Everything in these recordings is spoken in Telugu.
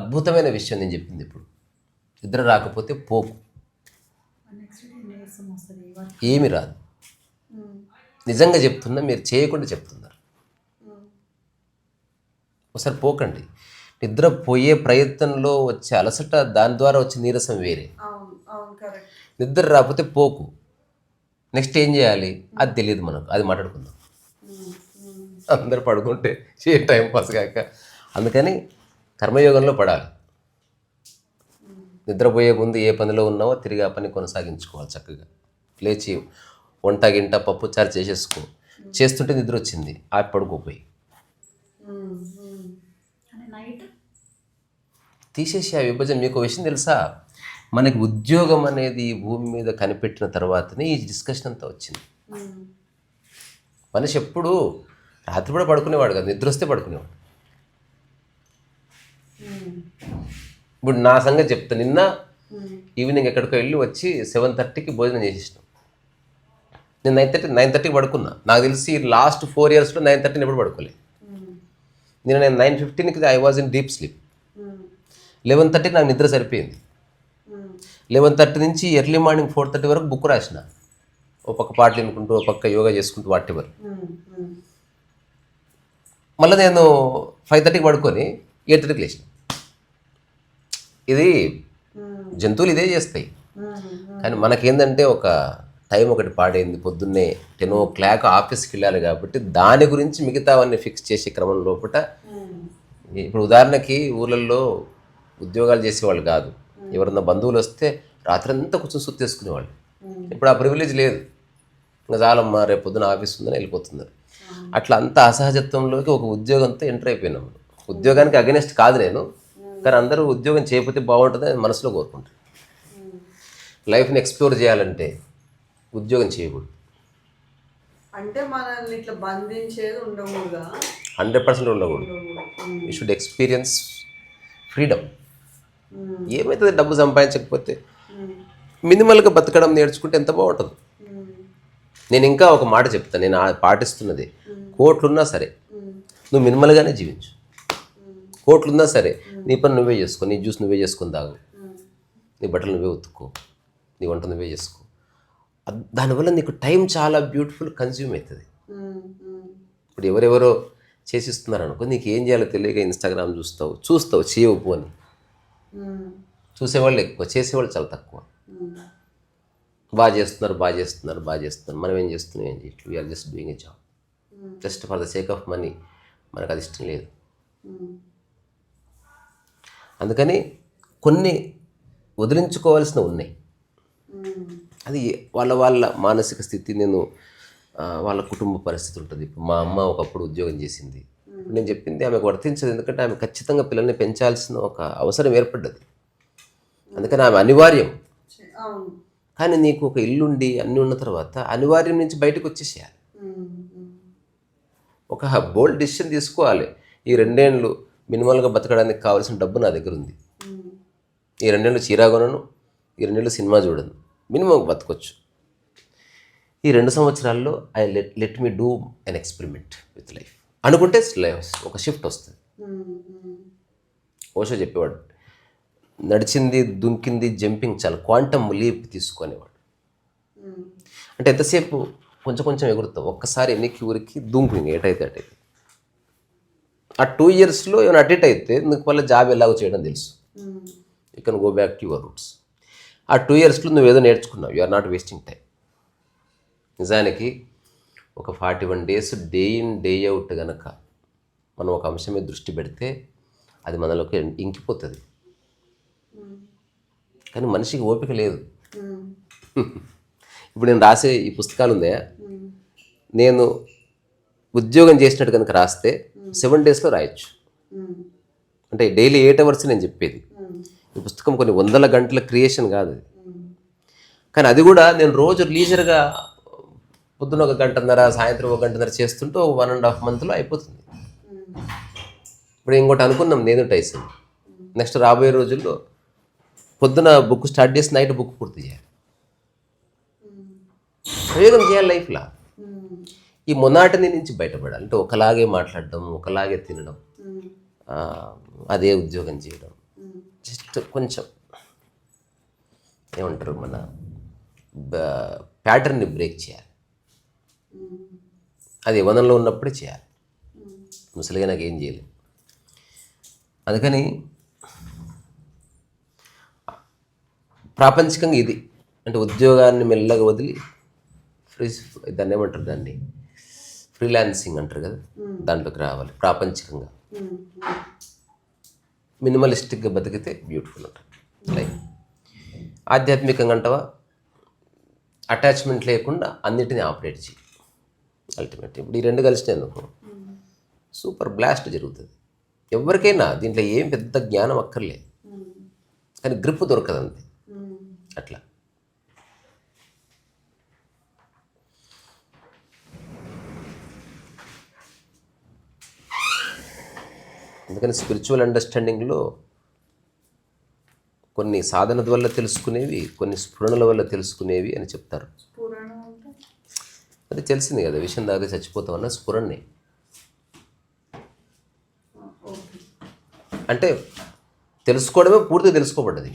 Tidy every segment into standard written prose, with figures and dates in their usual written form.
అద్భుతమైన విషయం నేను చెప్పింది ఇప్పుడు. నిద్ర రాకపోతే పోకు, ఏమి రాదు. నిజంగా చెప్తున్నా, మీరు చేయకుండా చెప్తున్నారు. ఒకసారి పోకండి. నిద్ర పోయే ప్రయత్నంలో వచ్చే అలసట, దాని ద్వారా వచ్చే నీరసం వేరే. నిద్ర రాకపోతే పోకు. నెక్స్ట్ ఏం చేయాలి అది తెలియదు మనకు, అది మాట్లాడుకుందాం. అందరు పడుకుంటే టైం పాస్ కాక. అందుకని కర్మయోగంలో పడాలి. నిద్రపోయే ముందు ఏ పనిలో ఉన్నావో తిరిగి ఆ పని కొనసాగించుకోవాలి. చక్కగా లేచి వంట గింట పప్పు చారు చేసేసుకో. చేస్తుంటే నిద్ర వచ్చింది, ఆ పడుకోపోయి తీసేసి ఆ విభజన. మీకు విషయం తెలుసా, మనకి ఉద్యోగం అనేది ఈ భూమి మీద కనిపెట్టిన తర్వాతనే ఈ డిస్కషన్ అంతా వచ్చింది. మనిషి ఎప్పుడు రాత్రి కూడా పడుకునేవాడు కదా, నిద్ర వస్తే పడుకునేవాడు. ఇప్పుడు నా సంగతి చెప్తా. నిన్న ఈవినింగ్ ఎక్కడికో వెళ్ళి వచ్చి 7:30కి భోజనం చేసేసినాం. నేను 9:30కి పడుకున్నా. నాకు తెలిసి లాస్ట్ 4 ఇయర్స్లో 9:30 ఎప్పుడు పడుకోలేదు. నేను 9:15కి I was in deep sleep. 11:30కి నాకు నిద్ర సరిపోయింది. 11:30 నుంచి ఎర్లీ మార్నింగ్ 4:30 వరకు బుక్ రాసిన. ఓ పక్క పాటలు వినుకుంటూ, ఓ పక్క యోగా చేసుకుంటూ, వాటెవర్. మళ్ళీ నేను 5:30కి పడుకొని 8:30కి లేచిన. ఇది జంతువులు ఇదే చేస్తాయి. కానీ మనకేందంటే ఒక టైం ఒకటి పాడైంది. పొద్దున్నే 10 o'clock ఆఫీస్కి వెళ్ళాలి కాబట్టి దాని గురించి మిగతావన్నీ ఫిక్స్ చేసే క్రమం లోపల ఇప్పుడు ఉదాహరణకి ఊళ్ళల్లో ఉద్యోగాలు చేసేవాళ్ళు కాదు, ఎవరన్నా బంధువులు వస్తే రాత్రంతా కూర్చొని సుత్తేసుకునేవాళ్ళు. ఇప్పుడు ఆ ప్రివిలేజ్ లేదు. ఇంకా చాలమ్మా రేపు పొద్దున ఆఫీస్ ఉందని వెళ్ళిపోతున్నారు. అట్లా అంత అసహజత్వంలోకి ఒక ఉద్యోగంతో ఎంటర్ అయిపోయినాం. ఉద్యోగానికి అగెనిస్ట్ కాదు నేను, కానీ అందరూ ఉద్యోగం చేయకపోతే బాగుంటుందని మనసులో కోరుకుంటారు. లైఫ్ని ఎక్స్ప్లోర్ చేయాలంటే ఉద్యోగం చేయకూడదు. అంటే మనల్ని ఇట్లా బంధించేది ఉండకూడదు, 100% ఉండకూడదు. You should experience freedom. ఏమవుతుంది డబ్బు సంపాదించకపోతే మినిమల్గా బతకడం నేర్చుకుంటే ఎంత బాగుంటుంది. నేను ఇంకా ఒక మాట చెప్తాను, నేను పాటిస్తున్నది. కోట్లున్నా సరే నువ్వు మినిమల్గానే జీవించు. కోట్లున్నా సరే నీ పని నువ్వే చేసుకో, నీ జ్యూస్ నువ్వే చేసుకొని తాగు, నీ బట్టలు నువ్వే ఉతుక్కో, నీ వంట నువ్వే చేసుకో. దానివల్ల నీకు టైం చాలా బ్యూటిఫుల్ కన్జ్యూమ్ అవుతుంది. ఇప్పుడు ఎవరెవరో చేసిస్తున్నారు అనుకో, నీకు ఏం చేయాలో తెలియక ఇన్స్టాగ్రామ్ చూస్తావు చేయవు అని. చూసేవాళ్ళు ఎక్కువ, చేసేవాళ్ళు చాలా తక్కువ. బాగా చేస్తున్నారు. మనం ఏం చేస్తున్నాం, ఏం చేయట్లేదు. We're just doing a job, just for the sake of money. మనకు అది ఇష్టం లేదు. అందుకని కొన్ని వదిలించుకోవాల్సిన ఉన్నాయి. అది వాళ్ళ మానసిక స్థితి, వాళ్ళ కుటుంబ పరిస్థితి ఉంటుంది. ఇప్పుడు మా అమ్మ ఒకప్పుడు ఉద్యోగం చేసింది. నేను చెప్పింది ఆమెకు వర్తించదు, ఎందుకంటే ఆమె ఖచ్చితంగా పిల్లల్ని పెంచాల్సిన ఒక అవసరం ఏర్పడ్డది. అందుకని ఆమె అనివార్యం. కానీ నీకు ఒక ఇల్లుండి అన్నీ ఉన్న తర్వాత అనివార్యం నుంచి బయటకు వచ్చేసేయాలి. ఒక బోల్డ్ డిసిషన్ తీసుకోవాలి. ఈ 2 ఏళ్ళు మినిమల్గా బతకడానికి కావాల్సిన డబ్బు నా దగ్గర ఉంది. ఈ 2 ఏళ్ళు చీరా కొనను, ఈ 2 ఏళ్ళు సినిమా చూడను, మినిమం బతకొచ్చు. ఈ 2 సంవత్సరాల్లో I let me do an experiment with life అనుకుంటే ఒక షిఫ్ట్ వస్తుంది. ఓషో చెప్పేవాడు, నడిచింది, దుంకింది, జంపింగ్ చాలు, క్వాంటమ్ లీప్ తీసుకునేవాడు. అంటే ఎంతసేపు కొంచెం ఎగురుతావు, ఒక్కసారి ఎన్నికి ఊరికి దుంకు, ఏటైతే అటైతే. ఆ 2 yearsలో ఏమైనా అటెట్ అయితే నీకు వల్ల జాబ్ ఎలాగో చేయడం తెలుసు. You can go back to your roots. ఆ 2 yearsలో నువ్వేదో నేర్చుకున్నావు. You are not wasting time. నిజానికి ఒక 41 days day in day out కనుక మనం ఒక అంశం మీద దృష్టి పెడితే అది మనలోకి ఇంకిపోతుంది. కానీ మనిషికి ఓపిక లేదు. ఇప్పుడు నేను రాసే ఈ పుస్తకాలు ఉన్నాయా, నేను ఉద్యోగం చేసినట్టు కనుక రాస్తే 7 daysలో రాయొచ్చు. అంటే డైలీ 8 hours నేను చెప్పేది. ఈ పుస్తకం కొన్ని 100 గంటల క్రియేషన్ కాదు అది. కానీ అది కూడా నేను రోజు లీజర్గా పొద్దున 1 గంటన్నర, సాయంత్రం 1 గంటన్నర చేస్తుంటే 1.5 monthలో అయిపోతుంది. ఇప్పుడు ఇంకోటి అనుకున్నాం, నేను టైసన్ నెక్స్ట్ రాబోయే రోజుల్లో పొద్దున బుక్ స్టార్ట్ చేసి నైట్ బుక్ పూర్తి చేయాలి. ప్రయోగం చేయాలి లైఫ్లో. ఈ మొనాటనీ నుంచి బయటపడాలి. అంటే ఒకలాగే మాట్లాడడం, ఒకలాగే తినడం, అదే ఉద్యోగం చేయడం, జస్ట్ కొంచెం ఏమంటారు మన ప్యాటర్న్ని బ్రేక్ చేయాలి. అది యవ్వనంలో ఉన్నప్పుడే చేయాలి. ముసలిగా నాకు ఏం చేయలేదు. అందుకని ప్రాపంచికంగా ఇది అంటే ఉద్యోగాన్ని మెల్లగా వదిలి దాన్ని ఏమంటారు, దాన్ని ఫ్రీలాన్సింగ్ అంటారు కదా, దాంట్లోకి రావాలి. ప్రాపంచికంగా మినిమలిస్టిక్గా బతికితే బ్యూటిఫుల్ ఉంటుంది లైఫ్. ఆధ్యాత్మికంగా అంటావా, అటాచ్మెంట్ లేకుండా అన్నిటినీ ఆపరేట్ చేయి. అల్టిమేట్ ఇప్పుడు ఈ రెండు కలిసినాయి అనుకో, సూపర్ బ్లాస్ట్ జరుగుతుంది. ఎవరికైనా దీంట్లో ఏం పెద్ద జ్ఞానం అక్కర్లేదు, కానీ గ్రిప్ దొరకదు అంతే. అట్లా అందుకని స్పిరిచువల్ అండర్స్టాండింగ్లో కొన్ని సాధన వల్ల తెలుసుకునేవి, కొన్ని స్ఫురణల వల్ల తెలుసుకునేవి అని చెప్తారు. అది తెలిసింది కదా, విషయం దాకా చచ్చిపోతామన్న స్ఫురణే. అంటే తెలుసుకోవడమే పూర్తిగా తెలుసుకోబడ్డది.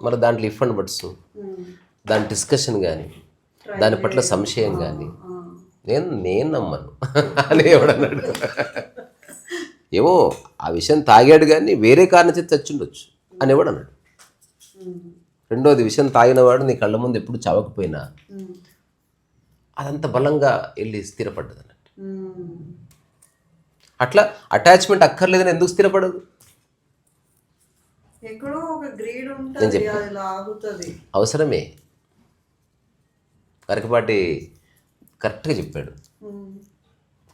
మరి దాంట్లో ఇఫ్ అండ్ బట్స్, దాని డిస్కషన్ కానీ, దాని పట్ల సంశయం కానీ నేను నమ్మను అని ఎవడన్నాడు. ఏమో ఆ విషయం తాగాడు కానీ వేరే కారణం చేతి చచ్చుండొచ్చు అని ఎవడన్నాడు. రెండోది, విషయం తాగినవాడు నీ కళ్ళ ముందు ఎప్పుడు చావకపోయినా అదంత బలంగా వెళ్ళి స్థిరపడ్డది అన్నట్టు. అట్లా అటాచ్మెంట్ అక్కర్లేదని ఎందుకు స్థిరపడదు? ఎక్కడో ఒక గ్రీడ్ ఉంటుంది, అది లాగుతుంది. అవసరమే. కరకపాటి కరెక్ట్గా చెప్పాడు.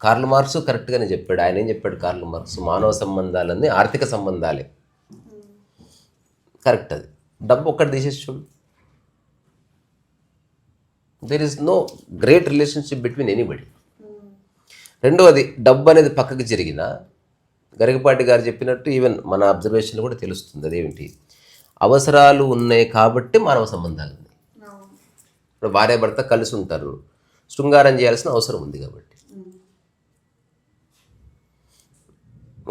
కార్ల్ మార్క్స్ కరెక్ట్గానే చెప్పాడు. ఆయన ఏం చెప్పాడు కార్ల్ మార్క్స్, మానవ సంబంధాలన్నీ ఆర్థిక సంబంధాలే. కరెక్ట్. అది డబ్బు ఒక్కటి తీసేసి చూడు, there is no great relationship between anybody. రెండవది, డబ్బు అనేది పక్కకి జరిగిన గరికపాటి గారు చెప్పినట్టు ఈవెన్ మన అబ్జర్వేషన్ కూడా తెలుస్తుంది. అదేమిటి, అవసరాలు ఉన్నాయి కాబట్టి మానవ సంబంధాలు ఉన్నాయి. ఇప్పుడు భార్య భర్త కలిసి ఉంటారు, శృంగారం చేయాల్సిన అవసరం ఉంది కాబట్టి.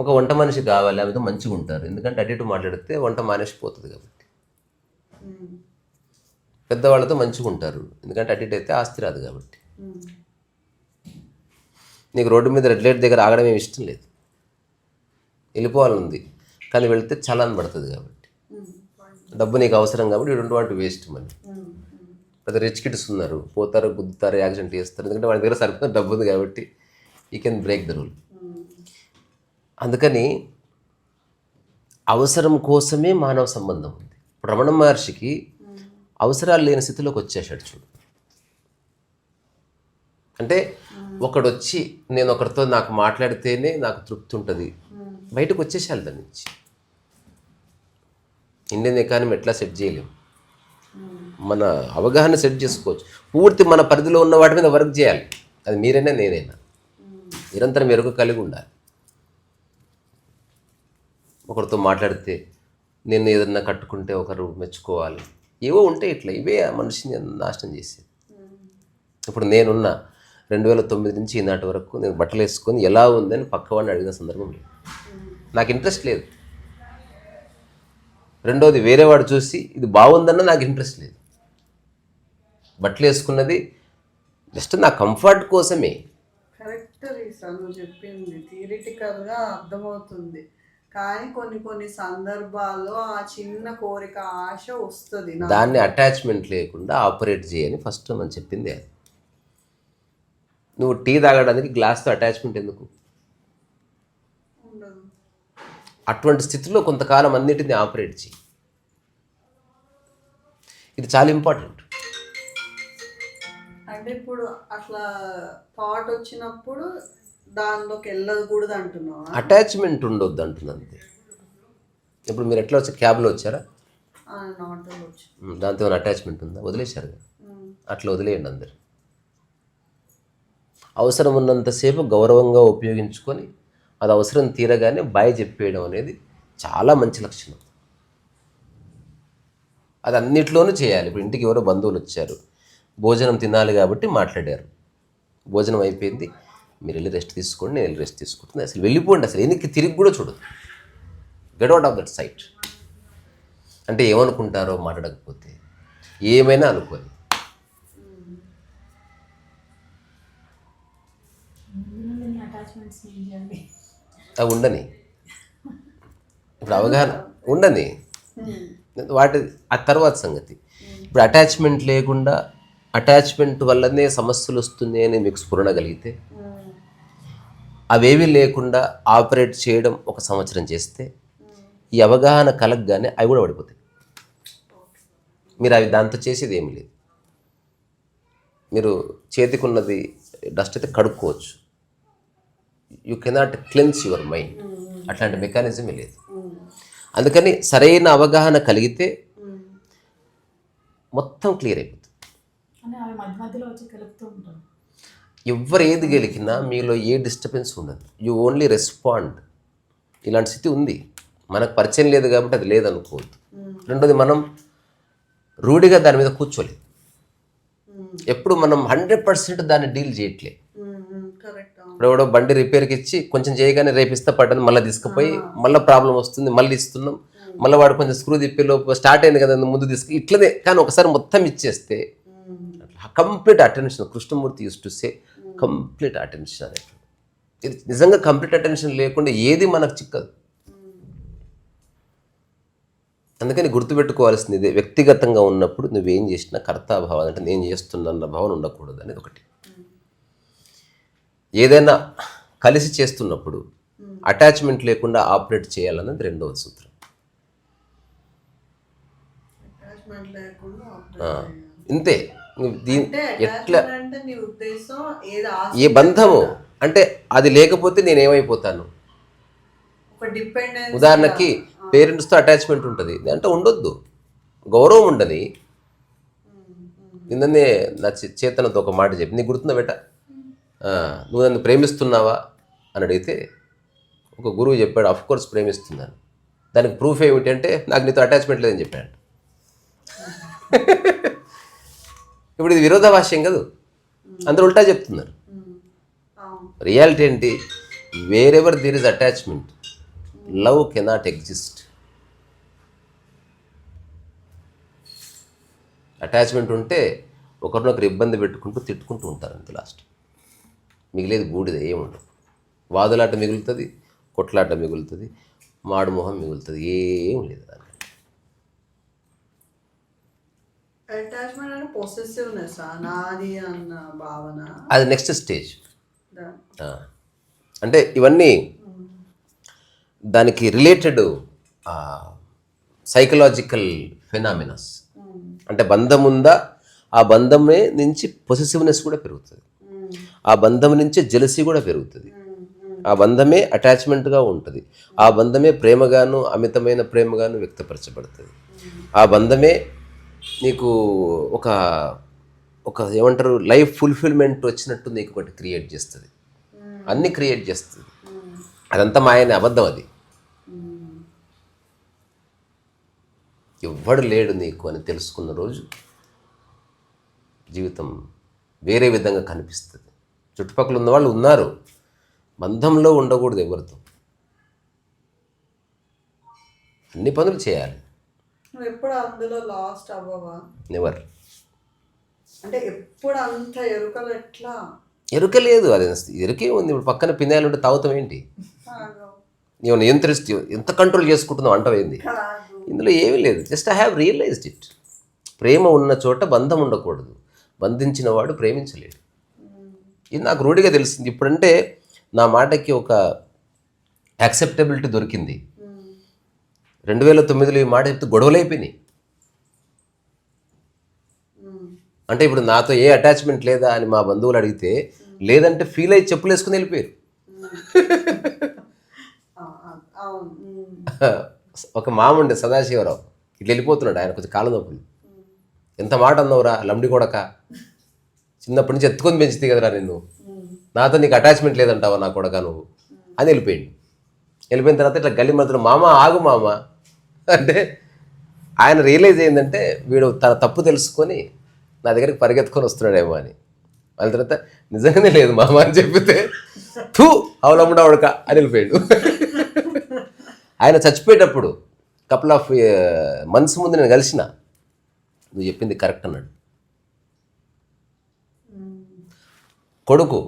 ఒక వంట మనిషి కావాలి, ఆమెతో మంచిగా ఉంటారు, ఎందుకంటే అటు ఇటు మాట్లాడితే వంట మానేసిపోతుంది కాబట్టి. పెద్దవాళ్ళతో మంచిగా ఉంటారు, ఎందుకంటే అటు ఇటు అయితే ఆస్తి రాదు కాబట్టి. నీకు రోడ్డు మీద రెడ్ లైట్ దగ్గర ఆగడం ఏమి ఇష్టం లేదు, వెళ్ళిపోవాలనుంది, కానీ వెళితే చలాన్ పడుతుంది కాబట్టి. డబ్బు నీకు అవసరం కాబట్టి you don't want to waste money. పెద్ద రిచ్ కిడ్స్ ఉన్నారు, పోతారు, గుద్దుతారు, యాక్సిడెంట్ చేస్తారు, ఎందుకంటే వాళ్ళ దగ్గర సరిపోయిన డబ్బు ఉంది కాబట్టి you can break the rule. అందుకని అవసరం కోసమే మానవ సంబంధం ఉంది. ఇప్పుడు రమణ మహర్షికి అవసరాలు లేని స్థితిలోకి వచ్చేసాడు చూడు. అంటే ఒకడొచ్చి నేను ఒకరితో నాకు మాట్లాడితేనే నాకు తృప్తి ఉంటుంది, బయటకు వచ్చేసాలి దాని నుంచి. ఇండియన్ ఎకానమీ ఎట్లా సెట్ చేయలేము, మన అవగాహన సెట్ చేసుకోవచ్చు. పూర్తి మన పరిధిలో ఉన్న వాటి మీద వర్క్ చేయాలి. అది మీరైనా నేనైనా నిరంతరం మెరుగు కలిగి ఉండాలి. ఒకరితో మాట్లాడితే నేను ఏదన్నా కట్టుకుంటే ఒకరు మెచ్చుకోవాలి, ఏవో ఉంటే ఇట్లా ఇవే ఆ మనిషిని నాశనం చేసేది. ఇప్పుడు నేనున్న 2009 నుంచి ఈనాటి వరకు నేను బట్టలు వేసుకొని ఎలా ఉందని పక్కవాడిని అడిగిన సందర్భం లేదు, నాకు ఇంట్రెస్ట్ లేదు. రెండోది, వేరేవాడు చూసి ఇది బాగుందన్న నాకు ఇంట్రెస్ట్ లేదు. బట్టలు వేసుకున్నది జస్ట్ నా కంఫర్ట్ కోసమే. కరెక్ట్ రీసా, నువ్వు చెప్పింది థియరిటికల్గా అర్థమవుతుంది, కానీ కొన్ని సందర్భాల్లో ఆ చిన్న కోరిక ఆశ వస్తుంది. దాన్ని అటాచ్మెంట్ లేకుండా ఆపరేట్ చేయని ఫస్ట్ మనం చెప్పింది. అది నువ్వు టీ తాగడానికి గ్లాస్తో అటాచ్మెంట్ ఎందుకు? అటువంటి స్థితిలో కొంతకాలం అన్నిటిని ఆపరేట్ చేయి. ఇది చాలా ఇంపార్టెంట్. అంటే ఇప్పుడు అట్లా థాట్ వచ్చినప్పుడు దానిలోకి వెళ్ళకూడదు అంటున్నావా? అటాచ్మెంట్ ఉండొద్దు అంటుంది అంతే. ఇప్పుడు మీరు ఎట్లా వచ్చి క్యాబ్లో వచ్చారా, దాంతో ఏమైనా అటాచ్మెంట్ ఉందా? వదిలేశారు కదా, అట్లా వదిలేయండి అందరు. అవసరం ఉన్నంతసేపు గౌరవంగా ఉపయోగించుకొని అది అవసరం తీరగానే బాయ్ చెప్పేయడం అనేది చాలా మంచి లక్షణం. అది అన్నిట్లోనూ చేయాలి. ఇప్పుడు ఇంటికి ఎవరో బంధువులు వచ్చారు, భోజనం తినాలి కాబట్టి మాట్లాడారు, భోజనం అయిపోయింది, మీరు వెళ్ళి రెస్ట్ తీసుకోండి, నేను వెళ్ళి రెస్ట్ తీసుకుంటుంది, అసలు వెళ్ళిపోండి, అసలు ఎన్నికి తిరిగి కూడా చూడదు, get out of that sight. అంటే ఏమనుకుంటారో మాట్లాడకపోతే ఏమైనా అనుకోని అవి ఉండని. ఇప్పుడు అవగాహన ఉండని వాటి ఆ తర్వాత సంగతి. ఇప్పుడు అటాచ్మెంట్ లేకుండా అటాచ్మెంట్ వల్లనే సమస్యలు వస్తున్నాయి అని మీకు స్ఫురణ కలిగితే అవేవి లేకుండా ఆపరేట్ చేయడం 1 సంవత్సరం చేస్తే ఈ అవగాహన కలగగానే అవి కూడా పడిపోతాయి. మీరు అవి దాంతో చేసేది ఏమి లేదు. మీరు చేతికున్నది డస్ట్ అయితే కడుక్కోవచ్చు. You cannot cleanse your mind. అట్లాంటి మెకానిజమే లేదు. అందుకని సరైన అవగాహన కలిగితే మొత్తం క్లియర్ అయిపోతుంది. ఎవరు ఏది గెలికినా మీలో ఏ డిస్టర్బెన్స్ ఉండదు. You only respond. ఇలాంటి స్థితి ఉంది, మనకు పరిచయం లేదు కాబట్టి అది లేదనుకోవద్దు. రెండోది, మనం రూఢిగా దాని మీద కూర్చోలేదు. ఎప్పుడు మనం 100% దాన్ని డీల్ చేయట్లే. ఇప్పుడు ఎవడో బండి రిపేర్కి ఇచ్చి కొంచెం చేయగానే రేపిస్తే పడ్డది, మళ్ళీ తీసుకుపోయి మళ్ళీ ప్రాబ్లం వస్తుంది, మళ్ళీ ఇస్తున్నాం, మళ్ళీ వాడు కొంచెం స్క్రూ తిప్పి లోపు స్టార్ట్ అయింది కదా ముందు తీసుకు ఇట్లనే. కానీ ఒకసారి మొత్తం ఇచ్చేస్తే complete attention. Krishnamurthy use to say complete attention అనేది. ఇది నిజంగా కంప్లీట్ అటెన్షన్ లేకుండా ఏది మనకు చిక్కదు. అందుకని గుర్తుపెట్టుకోవాల్సింది ఇదే, వ్యక్తిగతంగా ఉన్నప్పుడు నువ్వేం చేసినా కర్తాభావం అంటే నేను చేస్తున్నా భావన ఉండకూడదు అనేది ఒకటి. ఏదైనా కలిసి చేస్తున్నప్పుడు అటాచ్మెంట్ లేకుండా ఆపరేట్ చేయాలన్నది 2వ సూత్రం. ఇంతే. ఎట్లా ఏ బంధము అంటే అది లేకపోతే నేనేమైపోతాను. ఉదాహరణకి పేరెంట్స్తో అటాచ్మెంట్ ఉంటుంది అంటే ఉండొద్దు, గౌరవం ఉండని. నిన్ననే నా చేతనతో ఒక మాట చెప్పి, నీకు గుర్తుందా బేట, నువ్వు నన్ను ప్రేమిస్తున్నావా అని అడిగితే ఒక గురువు చెప్పాడు, అఫ్ కోర్స్ ప్రేమిస్తున్నాను. దానికి ప్రూఫ్ ఏమిటి అంటే నాకు నీతో అటాచ్మెంట్ లేదని చెప్పాడు. ఇప్పుడు ఇది విరోధాభాష్యం కదా, అందరూ ఉల్టా చెప్తున్నారు. రియాలిటీ ఏంటి? Wherever there is attachment, love cannot exist. Attachment ఉంటే ఒకరినొకరు ఇబ్బంది పెట్టుకుంటూ తిట్టుకుంటూ ఉంటారు అంతే. లాస్ట్ మిగిలేదు బూడిద, ఏముండదు. వాదులాట మిగులుతుంది, కొట్లాట మిగులుతుంది, మాడు మొహం మిగులుతుంది, ఏం లేదు దానికి. అటాచ్మెంట్ అంటే పొసెసివ్నెస్, నాది అన్న భావన, అది నెక్స్ట్ స్టేజ్. అంటే ఇవన్నీ దానికి రిలేటెడ్ సైకలాజికల్ ఫెనామినాస్. అంటే బంధం ఉందా, ఆ బంధమే నుంచి పొసెసివ్నెస్ కూడా పెరుగుతుంది, ఆ బంధం నుంచి జెలసీ కూడా పెరుగుతుంది, ఆ బంధమే అటాచ్మెంట్గా ఉంటుంది, ఆ బంధమే ప్రేమగాను అమితమైన ప్రేమగాను వ్యక్తపరచబడుతుంది, ఆ బంధమే నీకు ఒక ఒక ఏమంటారు లైఫ్ ఫుల్ఫిల్మెంట్ వచ్చినట్టు నీకు ఒకటి క్రియేట్ చేస్తుంది, అన్నీ క్రియేట్ చేస్తుంది. అదంతా మాయనే, అబద్ధం అది. ఎవ్వడు లేడు నీకు అని తెలుసుకున్న రోజు జీవితం వేరే విధంగా కనిపిస్తుంది. చుట్టుపక్కల ఉన్నవాళ్ళు ఉన్నారు, బంధంలో ఉండకూడదు ఎవరితో. అన్ని పనులు చేయాలి. నువ్వు ఎప్పుడు అందులో లాస్ట్ అవ్వవా? నెవర్. అంటే ఎప్పుడు అంత ఎరుకలు ఎట్లా? ఎరుక లేదు, అది ఎరుకే ఉంది. ఇప్పుడు పక్కన పినాయిలు ఉంటే తాగుతాం ఏంటి? నువ్వు నియంత్రిస్తూ ఎంత కంట్రోల్ చేసుకుంటున్నావు అంటవేంది? ఇందులో ఏమీ లేదు. Just I have realized it. ప్రేమ ఉన్న చోట బంధం ఉండకూడదు, బంధించిన వాడు ప్రేమించలేడు. ఇది నాకు రూఢిగా తెలిసింది. ఇప్పుడంటే నా మాటకి ఒక యాక్సెప్టబిలిటీ దొరికింది. 2009లో ఈ మాట చెప్తే గొడవలు అయిపోయినాయి. అంటే ఇప్పుడు నాతో ఏ అటాచ్మెంట్ లేదా అని మా బంధువులు అడిగితే లేదంటే ఫీల్ అయ్యి చెప్పులు వేసుకుని వెళ్ళిపోయారు. ఒక మాముండే సదాశివరావు ఇట్లా వెళ్ళిపోతున్నాడు, ఆయన కొంచెం కాళ్ళ నొప్పులు. ఎంత మాట అన్నవరా లంబడి కొడక, చిన్నప్పటి నుంచి ఎత్తుకొని పెంచితే కదరా నిన్ను, నాతో నీకు అటాచ్మెంట్ లేదంటావా నా కొడక నువ్వు అని వెళ్ళిపోయింది. వెళ్ళిపోయిన తర్వాత ఇట్లా గల్లి మధ్యలో మామ ఆగు మామ అంటే ఆయన రియలైజ్ అయిందంటే వీడు తన తప్పు తెలుసుకొని నా దగ్గరికి పరిగెత్తుకొని వస్తున్నాడేమో అని. వాళ్ళ తర్వాత నిజంగానే లేదు మామ అని చెప్పితే అవలమ్ముడా ఉడక అని వెళ్ళిపోయాడు. ఆయన చచ్చిపోయేటప్పుడు కపుల్ ఆఫ్ మంత్స్ ముందు నేను కలిసిన, నువ్వు చెప్పింది కరెక్ట్ అన్నాడు. కొడుకు,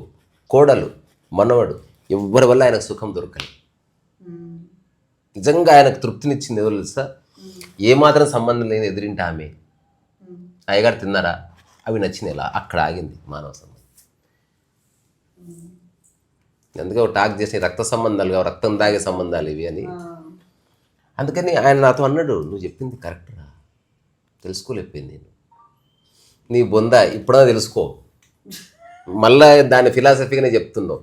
కోడలు, మనవడు ఎవరి వల్ల ఆయనకు సుఖం దొరకలేదు. నిజంగా ఆయనకు తృప్తినిచ్చింది ఎవరు తెలుసా? ఏమాత్రం సంబంధం లేని ఎదురింటి ఆమె, అయ్యగారు తిన్నారా, అవి నచ్చినాయి. అక్కడ ఆగింది మానవ సంబంధం. అందుకే ఒక టాక్ చేసి రక్త సంబంధాలు కావు, రక్తం తాగే సంబంధాలు ఇవి అని. అందుకని ఆయన నాతో అన్నాడు, నువ్వు చెప్పింది కరెక్ట్రా, తెలుసుకోలేకపోయింది నేను. నీ బొంద ఇప్పుడో తెలుసుకో, మళ్ళా దాని ఫిలాసఫీగానే చెప్తున్నావు.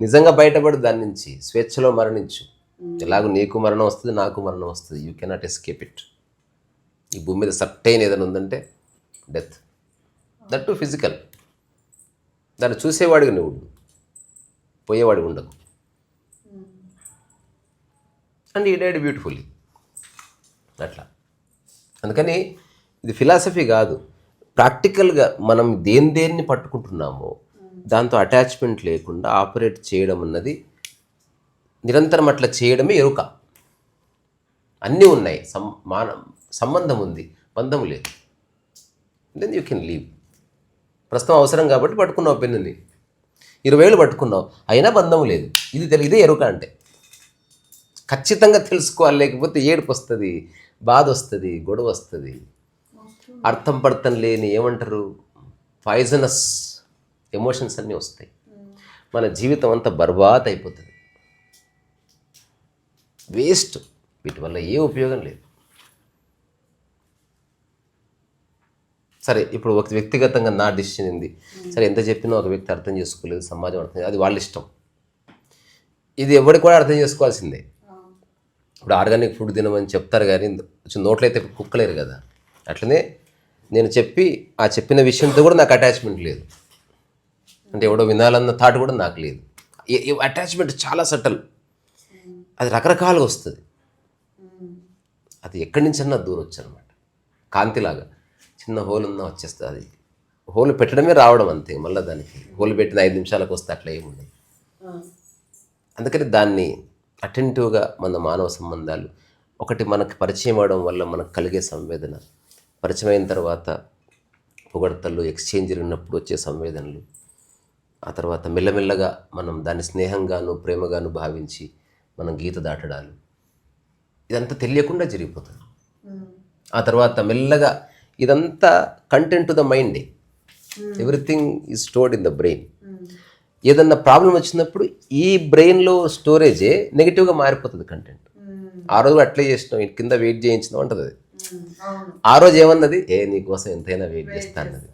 నిజంగా బయటపడు దాని నుంచి, స్వేచ్ఛలో మరణించు. ఎలాగో నీకు మరణం వస్తుంది, నాకు మరణం వస్తుంది. You cannot escape it. ఈ భూమి మీద సర్టైన్ ఏదైనా ఉందంటే డెత్, దట్ టు ఫిజికల్. దాన్ని చూసేవాడికి నువ్వు, పోయేవాడికి ఉండకు. అండ్ ఈ డైడ్ బ్యూటిఫుల్లీ అట్లా. అందుకని ఇది ఫిలాసఫీ కాదు, ప్రాక్టికల్గా మనం దేన్ని పట్టుకుంటున్నామో దాంతో అటాచ్మెంట్ లేకుండా ఆపరేట్ చేయడం అన్నది, నిరంతరం అట్లా చేయడమే ఎరుక. అన్నీ ఉన్నాయి, సంబంధం ఉంది, బంధం లేదు. Then you can leave. ప్రస్తుతం అవసరం కాబట్టి పట్టుకున్నావు పెన్నుని, 20 ఏళ్ళు పట్టుకున్నావు, అయినా బంధం లేదు. ఇదే ఎరుక అంటే. ఖచ్చితంగా తెలుసుకోవాలి, లేకపోతే ఏడుపు వస్తుంది, బాధ వస్తుంది, గొడవ వస్తుంది, అర్థం పర్థం లేని ఏమంటారు పాయిజనస్ ఎమోషన్స్ అన్నీ వస్తాయి. మన జీవితం అంతా బర్బాద్ అయిపోతుంది, వేస్ట్. వీటి వల్ల ఏ ఉపయోగం లేదు. సరే, ఇప్పుడు ఒక వ్యక్తిగతంగా నా డిసిషన్ ఉంది. సరే, ఎంత చెప్పినా ఒక వ్యక్తి అర్థం చేసుకోలేదు, సమాజం అర్థం, అది వాళ్ళ ఇష్టం. ఇది ఎవరికి కూడా అర్థం చేసుకోవాల్సిందే. ఇప్పుడు ఆర్గానిక్ ఫుడ్ తినమని చెప్తారు కానీ నోట్లో అయితే కుక్కలేరు కదా. అట్లనే నేను చెప్పిన విషయంతో కూడా నాకు అటాచ్మెంట్ లేదు. అంటే ఎవడో వినాలన్న థాట్ కూడా నాకు లేదు. అటాచ్మెంట్ చాలా సటల్, అది రకరకాలుగా వస్తుంది. అది ఎక్కడి నుంచన్నా దూరం వచ్చనమాట, కాంతిలాగా చిన్న హోల్ ఉన్నా వచ్చేస్తుంది. అది హోల్ పెట్టడమే రావడం అంతే. మళ్ళీ దానికి హోల్ పెట్టిన 5 నిమిషాలకు వస్తే అట్లా ఏముండదు. అందుకని దాన్ని అటెంటివ్గా మన మానవ సంబంధాలు, ఒకటి మనకు పరిచయం అవడం వల్ల మనకు కలిగే సంవేదన, పరిచయం అయిన తర్వాత పొగడతలు, ఎక్స్చేంజ్ ఉన్నప్పుడు వచ్చే సంవేదనలు, ఆ తర్వాత మెల్లమెల్లగా మనం దాన్ని స్నేహంగాను ప్రేమగాను భావించి మనం గీత దాటడాలు, ఇదంతా తెలియకుండా జరిగిపోతుంది. ఆ తర్వాత మెల్లగా ఇదంతా కంటెంట్ టు ద మైండే. Everything is stored in the brain. ఏదన్నా ప్రాబ్లం వచ్చినప్పుడు ఈ బ్రెయిన్లో స్టోరేజే నెగిటివ్గా మారిపోతుంది కంటెంట్. ఆ రోజు అట్లే చేసినాం, కింద వెయిట్ చేయించినాం అంటది అది. ఆ రోజు ఏమన్నది, నీకోసం ఎంతైనా వెయిట్ చేస్తా అన్నది.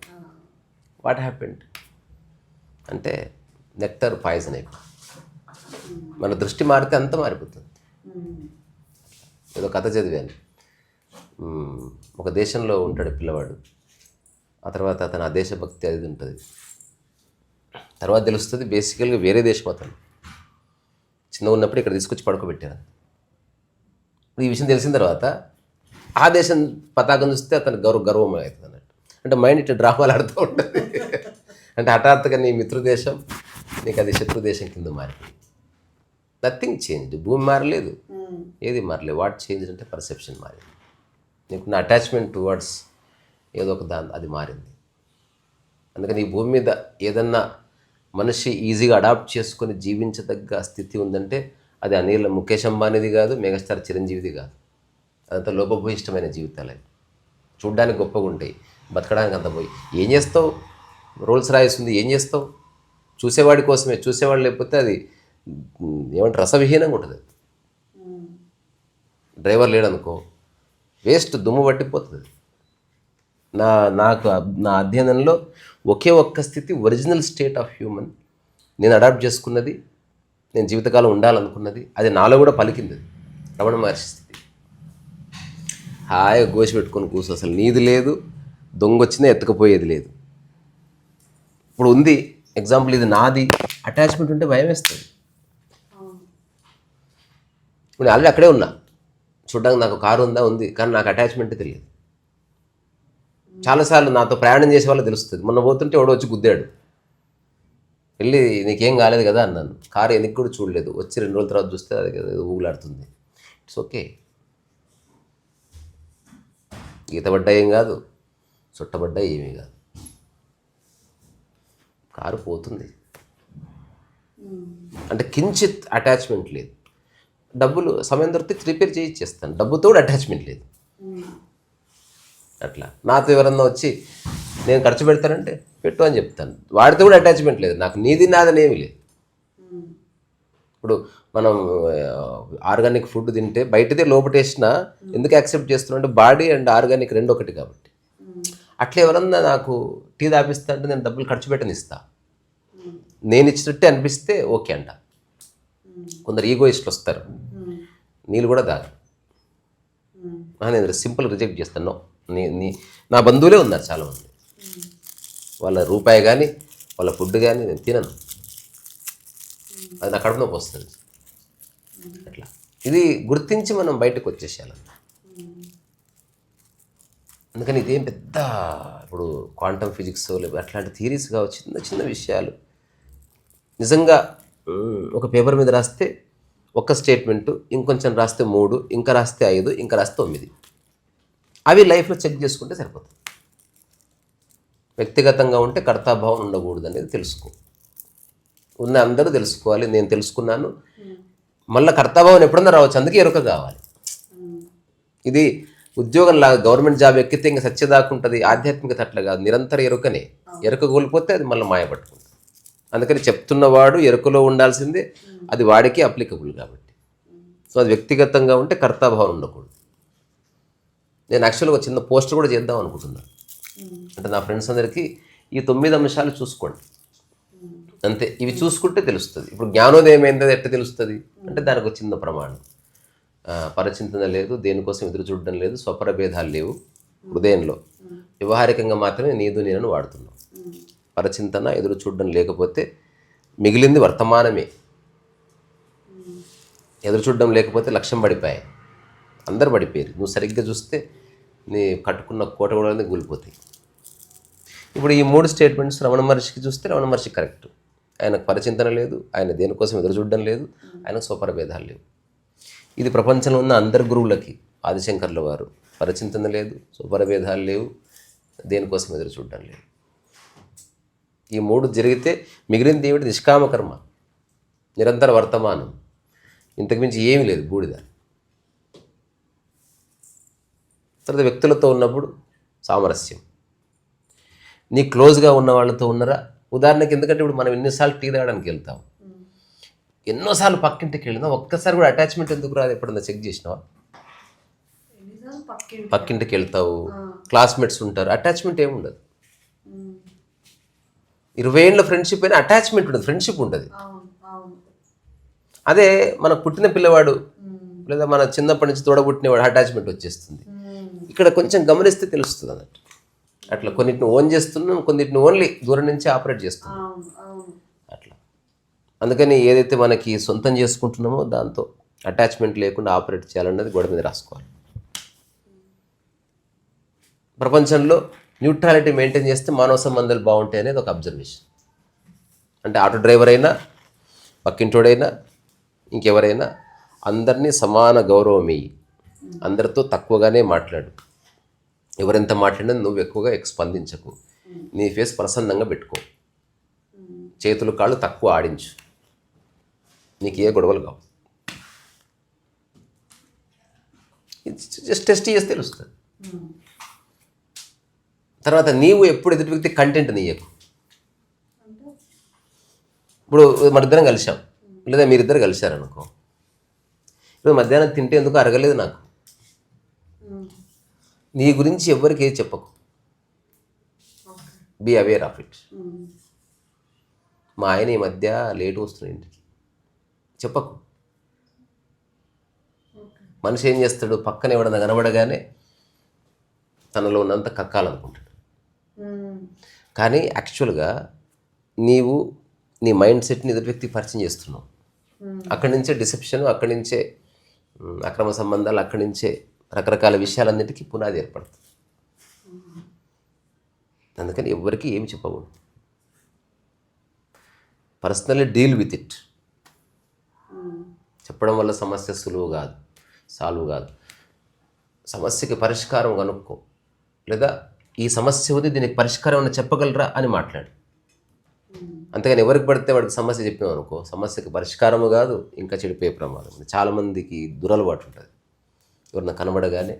వాట్ హ్యాపెండ్ అంటే నెక్టర్ పాయిజన్ అయిపోతుంది. మన దృష్టి మారితే అంతా మారిపోతుంది. ఏదో కథ చదివాను, ఒక దేశంలో ఉంటాడు పిల్లవాడు. ఆ తర్వాత అతను ఆ దేశభక్తి అది ఉంటుంది. తర్వాత తెలుస్తుంది బేసికల్గా వేరే దేశం అతను. చిన్నగా ఉన్నప్పుడు ఇక్కడ తీసుకొచ్చి పడుకోబెట్టారు. ఈ విషయం తెలిసిన తర్వాత ఆ దేశం పతాకం చూస్తే అతను గర్వం అవుతుంది అన్నట్టు. అంటే మైండ్ ఇట్లా డ్రామాలు ఆడుతూ ఉంటుంది. అంటే హఠాత్తుగా నీ మిత్రదేశం నీకు అది శత్రుదేశం కింద మారిపోయింది. Nothing change. భూమి మారలేదు, ఏది మారలేదు. వాట్ చేంజ్ అంటే పర్సెప్షన్ మారింది. నీకున్న అటాచ్మెంట్ టువర్డ్స్ ఏదో ఒక అది మారింది. అందుకని ఈ భూమి మీద ఏదన్నా మనిషి ఈజీగా అడాప్ట్ చేసుకొని జీవించదగ్గ స్థితి ఉందంటే అది అనిల్ ముఖేష్ అంబానీది కాదు, మెగాస్టార్ చిరంజీవిది కాదు. అదంతా లోపభూయిష్టమైన జీవితాలు. చూడ్డానికి గొప్పగా ఉంటాయి, బతకడానికి అంత పోయి ఏం చేస్తావు? రోల్స్ రాయిస్ ఉంది, ఏం చేస్తావు? చూసేవాడి కోసమే. చూసేవాడు లేకపోతే అది ఏమంటారు, రసవిహీనంగా ఉంటుంది. డ్రైవర్ లేడనుకో వేస్ట్, దుమ్ము పట్టిపోతుంది. నా అధ్యయనంలో ఒకే ఒక్క స్థితి, ఒరిజినల్ స్టేట్ ఆఫ్ హ్యూమన్, నేను అడాప్ట్ చేసుకున్నది, నేను జీవితకాలం ఉండాలనుకున్నది, అది నాలో కూడా పలికింది. రమణ మహర్షి స్థితి. హాయిగా గోసి పెట్టుకొని కూర్చో, అసలు నీది లేదు, దొంగ వచ్చినా ఎత్తుకపోయేది లేదు. ఇప్పుడు ఉంది ఎగ్జాంపుల్, ఇది నాది. అటాచ్మెంట్ ఉంటే భయం వేస్తుంది. ఇప్పుడు ఆల్రెడీ అక్కడే ఉన్నా, చూడ్డానికి నాకు కారు ఉంది, కానీ నాకు అటాచ్మెంట్ తెలియదు. చాలాసార్లు నాతో ప్రయాణం చేసే వాళ్ళు తెలుస్తుంది. మొన్న పోతుంటే ఎవడో వచ్చి గుద్దాడు, వెళ్ళి నీకేం కాలేదు కదా అన్నాను. కారు వెనక్కి కూడా చూడలేదు. వచ్చి 2 రోజుల తర్వాత చూస్తే అది ఊగులాడుతుంది. It's okay. గీతబడ్డా ఏం కాదు, చుట్టబడ్డా ఏమీ కాదు. కారు పోతుంది అంటే కించిత్ అటాచ్మెంట్ లేదు. డబ్బులు సమయం దొరికితే రిపేర్ చేయిచ్చేస్తాను, డబ్బుతో కూడా అటాచ్మెంట్ లేదు. అట్లా నాతో ఎవరన్నా వచ్చి నేను ఖర్చు పెడతానంటే పెట్టు అని చెప్తాను, వాడితో కూడా అటాచ్మెంట్ లేదు. నాకు నీది నాదని ఏమీ లేదు. ఇప్పుడు మనం ఆర్గానిక్ ఫుడ్ తింటే బయటదే లోపటేసినా ఎందుకు యాక్సెప్ట్ చేస్తున్నాం అంటే బాడీ అండ్ ఆర్గానిక్ రెండు ఒకటి కాబట్టి. అట్లా ఎవరన్నా నాకు టీ తాపిస్తా అంటే నేను డబ్బులు ఖర్చు పెట్టని ఇస్తా, నేను ఇచ్చినట్టే అనిపిస్తే ఓకే అంట. కొందరు ఈగోయిస్ట్లు వస్తారు, నీళ్ళు కూడా తాగరు, నేను సింపుల్ రిజెక్ట్ చేస్తాను. నా బంధువులే ఉన్నారు చాలామంది, వాళ్ళ రూపాయి కానీ వాళ్ళ ఫుడ్ కానీ నేను తినను, అది నా కడుపు నొప్పి వస్తుంది. అట్లా ఇది గుర్తించి మనం బయటకు వచ్చేసేయాలన్న. అందుకని ఇదేం పెద్ద ఇప్పుడు క్వాంటమ్ ఫిజిక్స్ లేదా అట్లాంటి థియరీస్ కావచ్చు, చిన్న చిన్న విషయాలు నిజంగా ఒక పేపర్ మీద రాస్తే ఒక్క స్టేట్మెంటు, ఇంకొంచెం రాస్తే 3, ఇంకా రాస్తే 5, ఇంకా రాస్తే 9, అవి లైఫ్లో చెక్ చేసుకుంటే సరిపోతుంది. వ్యక్తిగతంగా ఉంటే కర్తాభావం ఉండకూడదు అనేది తెలుసుకో. ఉన్న అందరూ తెలుసుకోవాలి, నేను తెలుసుకున్నాను. మళ్ళీ కర్తాభావం ఎప్పుడన్నా రావచ్చు, అందుకే ఎరుక కావాలి. ఇది ఉద్యోగం లాగా గవర్నమెంట్ జాబ్ ఎక్కితే ఇంకా సత్యదాకుంటుంది, ఆధ్యాత్మికత అట్లా కాదు, నిరంతర ఎరుకనే. ఎరుక కోల్పోతే అది మళ్ళీ మాయపట్టుకుంటుంది. అందుకని చెప్తున్నవాడు ఎరుకలో ఉండాల్సిందే, అది వాడికి అప్లికబుల్ కాబట్టి. సో అది వ్యక్తిగతంగా ఉంటే కర్తాభావం ఉండకూడదు. నేను యాక్చువల్గా ఒక చిన్న పోస్టర్ కూడా చేద్దాం అనుకుంటున్నాను. అంటే నా ఫ్రెండ్స్ అందరికీ ఈ 9 అంశాలు చూసుకోండి అంతే, ఇవి చూసుకుంటే తెలుస్తుంది. ఇప్పుడు జ్ఞానోదయం ఏంటది ఎట్లా తెలుస్తుంది అంటే దానికి ఒక చిన్న ప్రమాణం. పరచింతన లేదు, దేనికోసం ఎదురు చూడడం లేదు, స్వపర భేదాలు లేవు హృదయంలో, వ్యవహారికంగా మాత్రమే నీదు నేనను వాడుతున్నాం. పరచింతన ఎదురు చూడడం లేకపోతే మిగిలింది వర్తమానమే. ఎదురు చూడడం లేకపోతే లక్ష్యం పడిపోయాయి, అందరు పడిపోయారు. నువ్వు సరిగ్గా చూస్తే నీ కట్టుకున్న కోట కూడా కూలిపోతాయి. ఇప్పుడు ఈ 3 స్టేట్మెంట్స్ రమణ మహర్షికి చూస్తే రమణ మహర్షి కరెక్ట్. ఆయనకు పరచింతన లేదు, ఆయన దేనికోసం ఎదురు చూడడం లేదు, ఆయనకు స్వపర భేదాలు లేవు. ఇది ప్రపంచంలో ఉన్న అందరి గురువులకి, ఆదిశంకర్ల వారు పరచింతన లేదు, స్వపర భేదాలు లేవు, దేనికోసం ఎదురు చూడడం లేదు. ఈ 3 జరిగితే మిగిలింది ఏమిటి? నిష్కామ కర్మ, నిరంతర వర్తమానం, ఇంతకుమించి ఏమీ లేదు, బూడిద. తర్వాత వ్యక్తులతో ఉన్నప్పుడు సామరస్యం, నీ క్లోజ్గా ఉన్న వాళ్ళతో ఉన్నారా. ఉదాహరణకి ఎందుకంటే ఇప్పుడు మనం ఎన్నిసార్లు టీ తాగడానికి వెళ్తాం, ఎన్నోసార్లు పక్కింటికి వెళ్ళినా ఒక్కసారి కూడా అటాచ్మెంట్ ఎందుకు రాదు? ఎప్పుడన్నా చెక్ చేసినావా? పక్కింటికి వెళ్తావు, క్లాస్మేట్స్ ఉంటారు, అటాచ్మెంట్ ఏముండదు. 20 ఏళ్ళ ఫ్రెండ్షిప్ అయినా అటాచ్మెంట్ ఉండదు, ఫ్రెండ్షిప్ ఉంటుంది. అదే మనకు పుట్టిన పిల్లవాడు లేదా మన చిన్నప్పటి నుంచి తోడబుట్టినవాడు అటాచ్మెంట్ వచ్చేస్తుంది. ఇక్కడ కొంచెం గమనిస్తే తెలుస్తుంది అన్నట్టు. అట్లా కొన్నిటిని ఓన్ చేస్తున్నాం, కొన్నిటిని ఓన్లీ దూరం నుంచి ఆపరేట్ చేస్తున్నాం అట్లా. అందుకని ఏదైతే మనకి సొంతం చేసుకుంటున్నామో దాంతో అటాచ్మెంట్ లేకుండా ఆపరేట్ చేయాలన్నది గోడ మీద రాసుకోవాలి. ప్రపంచంలో న్యూట్రాలిటీ మెయింటైన్ చేస్తే మానవ సంబంధాలు బాగుంటాయి అనేది ఒక అబ్జర్వేషన్. అంటే ఆటో డ్రైవర్ అయినా, పక్కింటోడైనా, ఇంకెవరైనా అందరినీ సమాన గౌరవం ఇయ్యి, అందరితో తక్కువగానే మాట్లాడు. ఎవరెంత మాట్లాడినా నువ్వు ఎక్కువగా స్పందించకు, నీ ఫేస్ ప్రసన్నంగా పెట్టుకో, చేతులు కాళ్ళు తక్కువ ఆడించు, నీకు ఏ గొడవలు కావు. జస్ట్ టెస్ట్ చేస్తే తెలుస్తుంది. తర్వాత నీవు ఎప్పుడు ఎదుటి వ్యక్తి కంటెంట్ నీయకు. ఇప్పుడు మరిద్దరం కలిసాం, లేదా మీరిద్దరు కలిశారనుకో, ఇప్పుడు మధ్యాహ్నం తింటే ఎందుకు అరగలేదు నాకు, నీ గురించి ఎవరికి ఏది చెప్పకు, బీ అవేర్ ఆఫ్ ఇట్. మా ఆయన ఈ మధ్య లేట్ వస్తున్నాడు ఇంటికి, చెప్పకు. మనిషి ఏం చేస్తాడు, పక్కన ఎవడన్నా కనబడగానే తనలో ఉన్నంత కక్కాలనుకుంటాడు. కానీ యాక్చువల్గా నీవు నీ మైండ్ సెట్ని ఎదుటి వ్యక్తికి పరిచయం చేస్తున్నావు. అక్కడి నుంచే డిసెప్షన్, అక్కడి నుంచే అక్రమ సంబంధాలు, అక్కడి నుంచే రకరకాల విషయాలన్నిటికీ పునాది ఏర్పడుతుంది. అందుకని ఎవరికి ఏమి చెప్పకూడదు. Personally deal with it. చెప్పడం వల్ల సమస్య సులువు కాదు, సాల్వ్ కాదు. సమస్యకి పరిష్కారం కనుక్కో. లేదా ఈ సమస్య ఉంది దీనికి పరిష్కారం అని చెప్పగలరా అని మాట్లాడు. అంతేగాని ఎవరికి పడితే వాడికి సమస్య చెప్పినాం అనుకో, సమస్యకి పరిష్కారము కాదు, ఇంకా చెడిపోయే ప్రమాదం ఉంది. చాలామందికి దురలవాటు ఉంటుంది, ఎవరన్నా కనబడగానే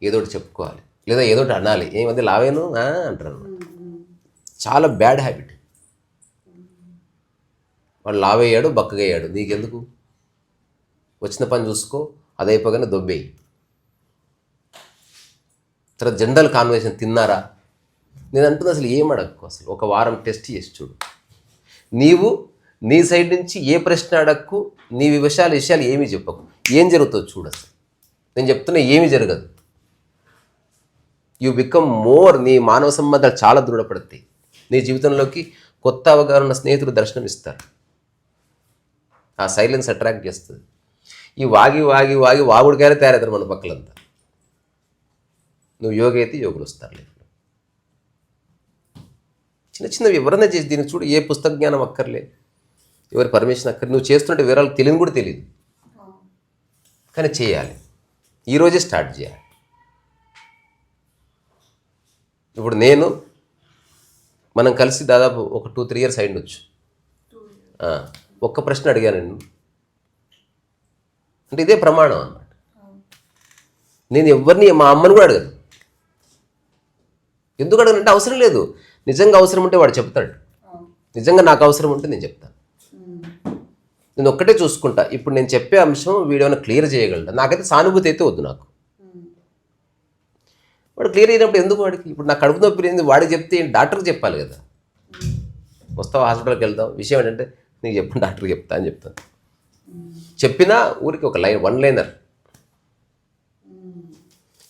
ఏదో ఒకటి చెప్పుకోవాలి లేదా ఏదో ఒకటి అనాలి. ఏ మధ్య లావేను అంటారు అన్నమాట. చాలా బ్యాడ్ హ్యాబిట్. వాడు లావయ్యాడు బక్కగయ్యాడు, నీకెందుకు? వచ్చిన పని చూసుకో, అది అయిపోగానే దొబ్బేయి. తర్వాత జనరల్ కాన్వర్సేషన్, తిన్నారా? నేను అంటున్నా అసలు ఏం అడగకు, అసలు ఒక వారం టెస్ట్ చేసి చూడు. నీవు నీ సైడ్ నుంచి ఏ ప్రశ్న అడగకు, నీ విషయాలు ఏమీ చెప్పకు, ఏం జరుగుతుందో చూడు. అసలు నేను చెప్తున్నా ఏమీ జరగదు. యూ బికమ్ మోర్, నీ మానవ సంబంధాలు చాలా దృఢపడతాయి. నీ జీవితంలోకి కొత్త అవగాహన ఉన్న స్నేహితులు దర్శనం ఇస్తారు. ఆ సైలెన్స్ అట్రాక్ట్ చేస్తుంది. ఈ వాగి వాగి వాగి వాగుడికైనా తయారవుతారు మన పక్కలంతా. నువ్వు యోగి అయితే యోగులు వస్తారు. చిన్న చిన్నవి ఎవరన్నా చేసి దీనికి చూడు, ఏ పుస్తక జ్ఞానం అక్కర్లే, ఎవరి పర్మిషన్ అక్కర్లే. నువ్వు చేస్తుంటే వివరాలు తెలియని కూడా తెలియదు, కానీ చేయాలి. ఈరోజే స్టార్ట్ చేయాలి. ఇప్పుడు మనం కలిసి దాదాపు ఒక 2-3 ఇయర్స్ అయిండొచ్చు. ఒక్క ప్రశ్న అడిగాను నేను, అంటే ఇదే ప్రమాణం అన్నమాట. నేను ఎవరిని, మా అమ్మని కూడా అడగను. ఎందుకు అడగనంటే అవసరం లేదు. నిజంగా అవసరం ఉంటే వాడు చెప్తాడు, నిజంగా నాకు అవసరం ఉంటే నేను చెప్తాను. నేను ఒక్కటే చూసుకుంటా, ఇప్పుడు నేను చెప్పే అంశం వీడేమైనా క్లియర్ చేయగలడా. నాకైతే సానుభూతి అయితే వద్దు నాకు. వాడు క్లియర్ అయినప్పుడు ఎందుకు వాడికి? ఇప్పుడు నాకు కడుపు నొప్పి లేని వాడికి చెప్తే డాక్టర్కి చెప్పాలి కదా. వస్తావు హాస్పిటల్కి వెళ్దాం, విషయం ఏంటంటే నీకు చెప్పిన డాక్టర్కి చెప్తా అని చెప్తాను. చెప్పినా ఊరికి ఒక వన్ లైనర్.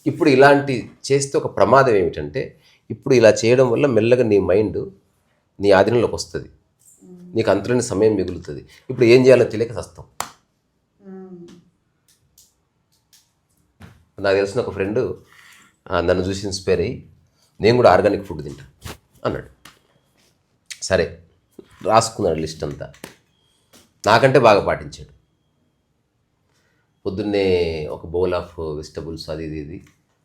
ఇప్పుడు ఇలాంటి చేస్తే ఒక ప్రమాదం ఏమిటంటే, ఇప్పుడు ఇలా చేయడం వల్ల మెల్లగా నీ మైండ్ నీ ఆధీనంలోకి వస్తుంది, నీకు అంతులేని సమయం మిగులుతుంది. ఇప్పుడు ఏం చేయాలో తెలియక సస్తాం. నాకు తెలిసిన ఒక ఫ్రెండ్ నన్ను చూసి ఇన్స్పైర్ అయ్యి, నేను కూడా ఆర్గానిక్ ఫుడ్ తింటా అన్నాడు. సరే రాసుకున్నాడు లిస్ట్ అంతా, నాకంటే బాగా పాటించాడు. పొద్దున్నే ఒక బౌల్ ఆఫ్ వెజిటబుల్స్ అది ఇది,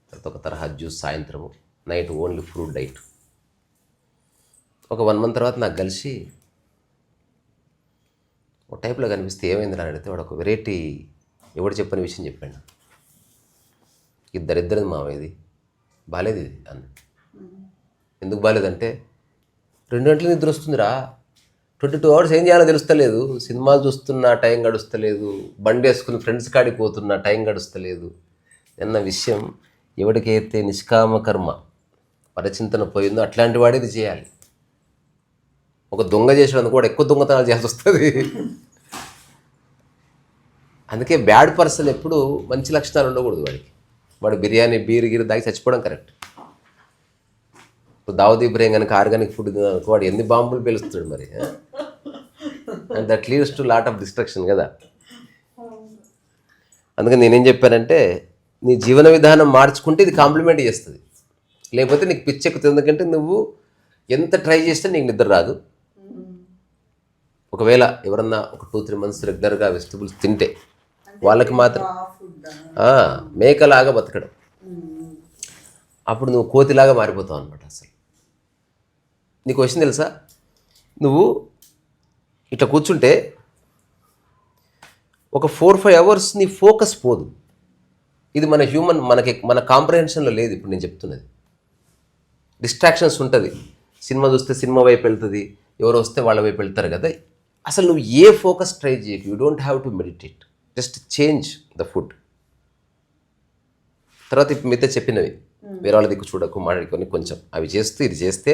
తర్వాత ఒక తరహా జ్యూస్ సాయంత్రము, నైట్ ఓన్లీ ఫ్రూట్ డైట్. ఒక 1 month తర్వాత నాకు కలిసి ఒక టైప్లో కనిపిస్తే ఏమైంది అని అడిగితే వాడు ఒక వెరైటీ ఎవడు చెప్పని విషయం చెప్పాడు. ఇద్దరిద్దరిది మావయ్యది, బాలేదు ఇది అన్న. ఎందుకు బాలేదంటే 2 గంటలు నిద్ర వస్తుందిరా, 22 hours ఏం చేయాలో తెలుస్తలేదు, సినిమాలు చూస్తున్నా టైం గడుస్తలేదు, బండి వేసుకుని ఫ్రెండ్స్ కాడికి పోతున్నా టైం గడుస్తలేదు అన్న విషయం ఎవరికైతే నిష్కామ కర్మ పరచింతన పోయిందో అట్లాంటి వాడే ఇది చేయాలి. ఒక దొంగ చేసేందుకు కూడా ఎక్కువ దొంగతనాలు చేయాల్సి వస్తుంది. అందుకే బ్యాడ్ పర్సన్ ఎప్పుడు మంచి లక్షణాలు ఉండకూడదు వాడికి. వాడు బిర్యానీ బీరు గీరు దాగి చచ్చిపోవడం కరెక్ట్. ఇప్పుడు దావుద్ ఇబ్రాహిం కనుక ఆర్గానిక్ ఫుడ్ వాడు ఎన్ని బాంబులు పేలుస్తాడు మరి. And that leads to lot of destruction కదా. అందుకని నేనేం చెప్పానంటే, నీ జీవన విధానం మార్చుకుంటే ఇది కాంప్లిమెంట్ చేస్తుంది, లేకపోతే నీకు పిచ్చెక్కుతుంది. ఎందుకంటే నువ్వు ఎంత ట్రై చేస్తే నీకు నిద్ర రాదు. ఒకవేళ ఎవరన్నా ఒక 2-3 months రెగ్యులర్గా వెజిటబుల్స్ తింటే వాళ్ళకి మాత్రం మేకలాగా బతకడం, అప్పుడు నువ్వు కోతిలాగా మారిపోతావు అనమాట. అసలు నీకు వచ్చింది తెలుసా, నువ్వు ఇట్లా కూర్చుంటే ఒక 4-5 hours నీ ఫోకస్ పోదు. ఇది మన కాంప్రహెన్షన్లో లేదు. ఇప్పుడు నేను చెప్తున్నది డిస్ట్రాక్షన్స్ ఉంటుంది. సినిమా చూస్తే సినిమా వైపు వెళ్తుంది, ఎవరు వస్తే వాళ్ళ వైపు వెళ్తారు కదా. అసలు నువ్వు ఏ ఫోకస్ ట్రై చేయకు. You don't have to meditate, just change the food. తర్వాత ఇప్పుడు మీతో చెప్పినవి వేరే వాళ్ళ దిక్కు చూడకు, మాట్లాడుకొని కొంచెం అవి చేస్తూ ఇది చేస్తే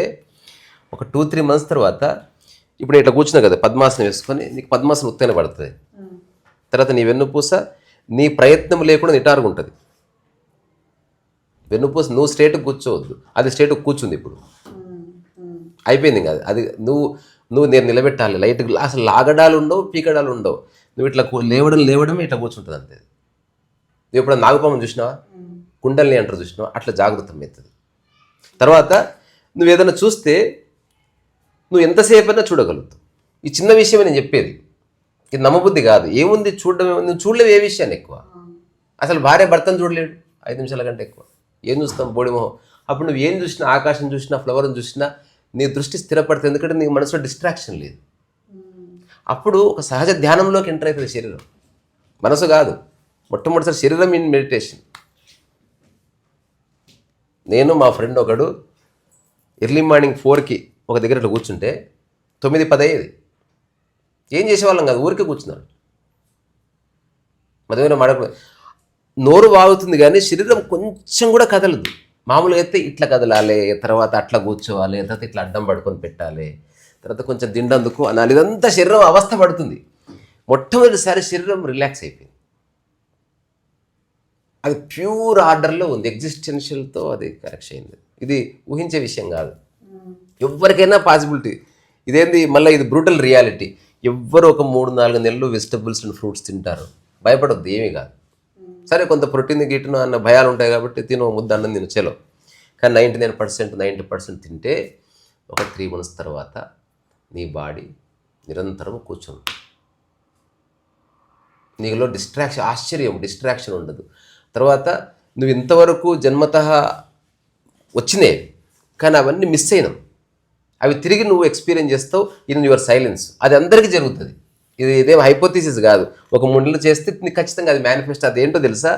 ఒక 2-3 months తర్వాత, ఇప్పుడు ఇట్లా కూర్చున్నావు కదా పద్మాసనం వేసుకొని, నీకు పద్మాసనం ఉత్తైన పడుతుంది. తర్వాత నీ వెన్నుపూస నీ ప్రయత్నం లేకుండా నిటారుగా ఉంటుంది. వెన్నుపూస నువ్వు స్ట్రేట్గా కూర్చోవద్దు, అది స్ట్రేట్గా కూర్చుంది. ఇప్పుడు అయిపోయింది కదా అది. నువ్వు నేను నిలబెట్టాలి లైట్గా. అసలు లాగడాలు ఉండవు, పీకడాలు ఉండవు. నువ్వు ఇట్లా లేవడమే ఇట్లా కూర్చుంటుంది అంతే. నువ్వు ఎప్పుడు నాగపాము చూసినావా, కుండల్ని అంటారు చూసినావా, అట్లా జాగ్రత్త అవుతుంది. తర్వాత నువ్వు ఏదైనా చూస్తే నువ్వు ఎంతసేపు అయినా చూడగలుగుతావు. ఈ చిన్న విషయమే నేను చెప్పేది, ఇది నమ్మబుద్ధి కాదు. ఏముంది చూడడం, ఏముంది, నువ్వు చూడలేవు ఏ విషయాన్ని ఎక్కువ. అసలు భార్య భర్తను చూడలేడు 5 నిమిషాల కంటే ఎక్కువ. ఏం చూస్తాం, బోడి మొహం. అప్పుడు నువ్వు ఏం చూసినా, ఆకాశం చూసినా, ఫ్లవర్ని చూసినా నీ దృష్టి స్థిరపడుతుంది. ఎందుకంటే నీ మనసులో డిస్ట్రాక్షన్ లేదు. అప్పుడు ఒక సహజ ధ్యానంలోకి ఎంటర్ అవుతుంది శరీరం, మనసు కాదు. మొట్టమొదటిసారి శరీరం ఇన్ మెడిటేషన్. నేను మా ఫ్రెండ్ ఒకడు ఎర్లీ మార్నింగ్ 4కి ఒక దగ్గర ఇట్లా కూర్చుంటే 9:10 అయ్యేది. ఏం చేసేవాళ్ళం కాదు, ఊరికే కూర్చున్నాడు. మధ్యలో మాడకు నోరు వాగుతుంది కానీ శరీరం కొంచెం కూడా కదలదు. మామూలుగా అయితే ఇట్లా కదలాలి, తర్వాత అట్లా కూర్చోవాలి, తర్వాత ఇట్లా అడ్డం పడుకొని పెట్టాలి, తర్వాత కొంచెం దిండందుకు అనాలి. ఇదంతా శరీరం అవస్థ పడుతుంది. మొట్టమొదటిసారి శరీరం రిలాక్స్ అయిపోయింది. అది ప్యూర్ ఆర్డర్లో ఉంది, ఎగ్జిస్టెన్షియల్తో అది కరెక్ట్ అయింది. ఇది ఊహించే విషయం కాదు, ఎవరికైనా పాసిబిలిటీ. ఇదేంది మళ్ళీ ఇది బ్రూటల్ రియాలిటీ. ఎవ్వరు ఒక 3-4 నెలలు వెజిటబుల్స్ అండ్ ఫ్రూట్స్ తింటారు, భయపడొద్దు, ఏమీ కాదు. సరే కొంత ప్రోటీన్ గిట్టును అన్న భయాలు ఉంటాయి కాబట్టి తిను, ముద్ద అన్నం తిను చలో. కానీ 90% తింటే ఒక 3 months తర్వాత నీ బాడీ నిరంతరం కూర్చుంది. నీలో డిస్ట్రాక్షన్ ఉండదు. తర్వాత నువ్వు ఇంతవరకు జన్మతః వచ్చినాయి కానీ అవన్నీ మిస్ అయినావు, అవి తిరిగి నువ్వు ఎక్స్పీరియన్స్ చేస్తావు ఇన్ యువర్ సైలెన్స్. అది అందరికీ జరుగుతుంది. ఇదేం హైపోథీసిస్ కాదు. ఒక 3 నెలలు చేస్తే నీకు ఖచ్చితంగా అది మేనిఫెస్ట్. అది ఏంటో తెలుసా,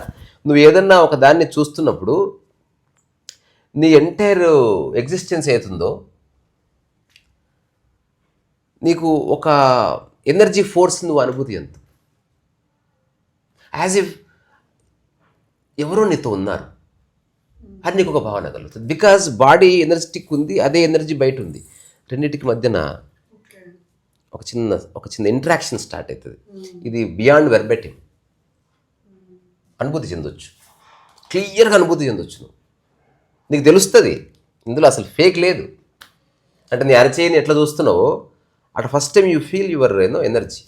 నువ్వు ఏదన్నా ఒక దాన్ని చూస్తున్నప్పుడు నీ ఎంటైర్ ఎగ్జిస్టెన్స్ అవుతుందో నీకు ఒక ఎనర్జీ ఫోర్స్ నువ్వు అనుభూతి ఎంత, యాజ్ ఇఫ్ ఎవరో నీతో ఉన్నారు అని నీకు ఒక భావన కలుగుతుంది. బికాజ్ బాడీ ఎనర్జెటిక్ ఉంది, అదే ఎనర్జీ బయట ఉంది. రెండింటికి మధ్యన ఒక చిన్న ఇంటరాక్షన్ స్టార్ట్ అవుతుంది. ఇది బియాండ్ వెర్బెటింగ్. అనుభూతి చెందొచ్చు, క్లియర్గా అనుభూతి చెందొచ్చు. నీకు తెలుస్తుంది ఇందులో అసలు ఫేక్ లేదు. అంటే నీ అరచేయిని ఎట్లా చూస్తున్నావో అటు first time you feel your energy.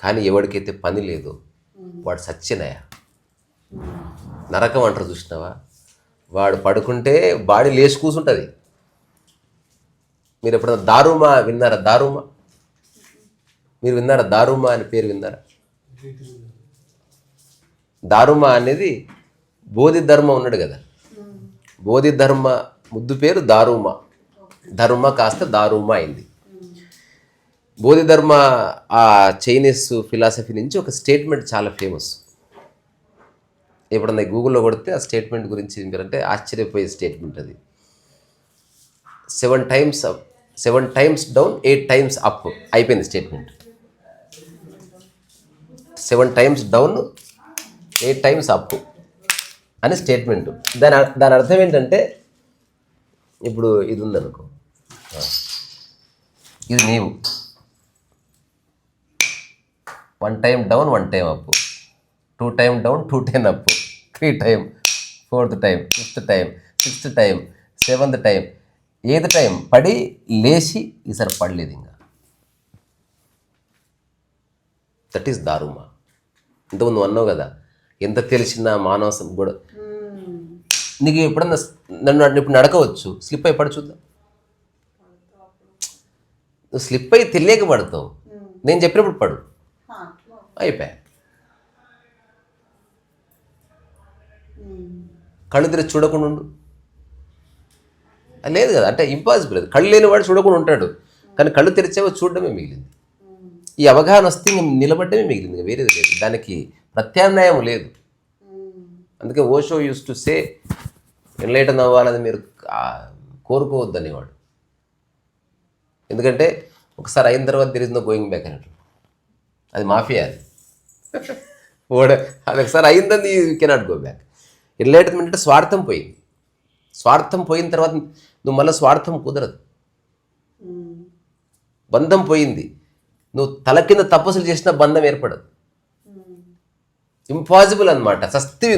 కానీ ఎవరికైతే పని లేదో వాడు సచ్చినయ నరకం అంటారు చూసినావా, వాడు పడుకుంటే బాడీ లేచి కూర్చుంటుంది. మీరు ఎప్పుడైనా దారుమా విన్నారా? మీరు విన్నారా? దారుమా అని పేరు విన్నారా? దారుమా అనేది బోధిధర్మ ఉన్నాడు కదా, బోధిధర్మ ముద్దు పేరు దారుమా. ధర్మ కాస్త దారుమా అయింది. బోధిధర్మ ఆ చైనీస్ ఫిలాసఫీ నుంచి ఒక స్టేట్మెంట్ చాలా ఫేమస్. ఎప్పుడన్నా గూగుల్లో కొడితే ఆ స్టేట్మెంట్ గురించి ఏంటంటే ఆశ్చర్యపోయే స్టేట్మెంట్ అది. 7 times డౌన్ 8 times అప్ అయిపోయింది statement. 7 times down 8 times up అని స్టేట్మెంట్. దాని అర్థం ఏంటంటే, ఇప్పుడు ఇది ఉందనుకో, ఇది నీవు 1 time down 1 time up, 2 time down 2 time up, 3 time, 4th time, 5th time, 6th time, 7th time, 8th time పడి లేచి ఈసారి పడలేదు ఇంకా. That is Daruma. ఇంతకుముందు నువ్వు అన్నావు కదా, ఎంత తెలిసిన మానవ కూడా నీకు ఎప్పుడన్నా నన్ను ఇప్పుడు నడకవచ్చు, స్లిప్ అయి పడి చూద్దాం. నువ్వు స్లిప్ అయి తెలియక పడతావు, నేను చెప్పినప్పుడు పడు, అయిపోయా. కళ్ళు తెరిచి చూడకుండా ఉండు, లేదు కదా, అంటే ఇంపాసిబుల్. అది కళ్ళు లేనివాడు చూడకుండా ఉంటాడు, కానీ కళ్ళు తెరిచేవో చూడడమే మిగిలింది. ఈ అవగాహన వస్తే ఇంక నిలబడ్డమే మిగిలింది, వేరేది లేదు. దానికి ప్రత్యామ్నాయం లేదు. అందుకే Osho used to say enlighten అవ్వాలని మీరు కోరుకోవద్దనేవాడు. ఎందుకంటే ఒకసారి అయిన తర్వాత there is no going back అన్నట్టు. అది మాఫియా. అది ఒకసారి అయిందని you cannot go back. Enlightenment అంటే స్వార్థం పోయింది. స్వార్థం పోయిన తర్వాత నువ్వు మళ్ళీ స్వార్థం కుదరదు. బంధం పోయింది, నువ్వు తల కింద తపస్సులు చేసినా బంధం ఏర్పడదు. ఇంపాసిబుల్ అనమాట. సస్తివి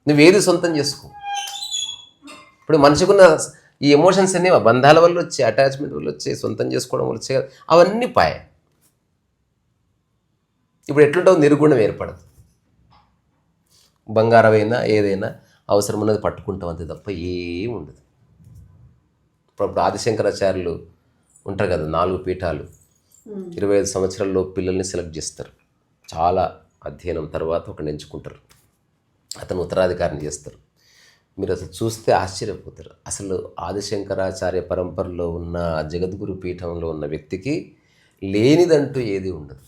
నువ్వేది సొంతం చేసుకో. ఇప్పుడు మనిషికున్న ఈ ఎమోషన్స్ అన్నీ బంధాల వల్ల వచ్చే, అటాచ్మెంట్ వల్ల వచ్చే, సొంతం చేసుకోవడం వల్ల వచ్చే, అవన్నీ పాయ. ఇప్పుడు ఎట్లుంటావు, నిర్గుణం ఏర్పడదు. బంగారమైనా ఏదైనా అవసరం ఉన్నది పట్టుకుంటాం అంతే తప్ప ఏం ఉండదు. ఇప్పుడు ఆదిశంకరాచార్యులు ఉంటారు కదా, 4 పీఠాలు, 25 సంవత్సరాల్లో పిల్లల్ని సెలెక్ట్ చేస్తారు. చాలా అధ్యయనం తర్వాత ఒకటి ఎంచుకుంటారు. అతను ఉత్తరాధికారిని చేస్తారు. మీరు అసలు చూస్తే ఆశ్చర్యపోతారు. అసలు ఆదిశంకరాచార్య పరంపరలో ఉన్న జగద్గురు పీఠంలో ఉన్న వ్యక్తికి లేనిదంటూ ఏది ఉండదు.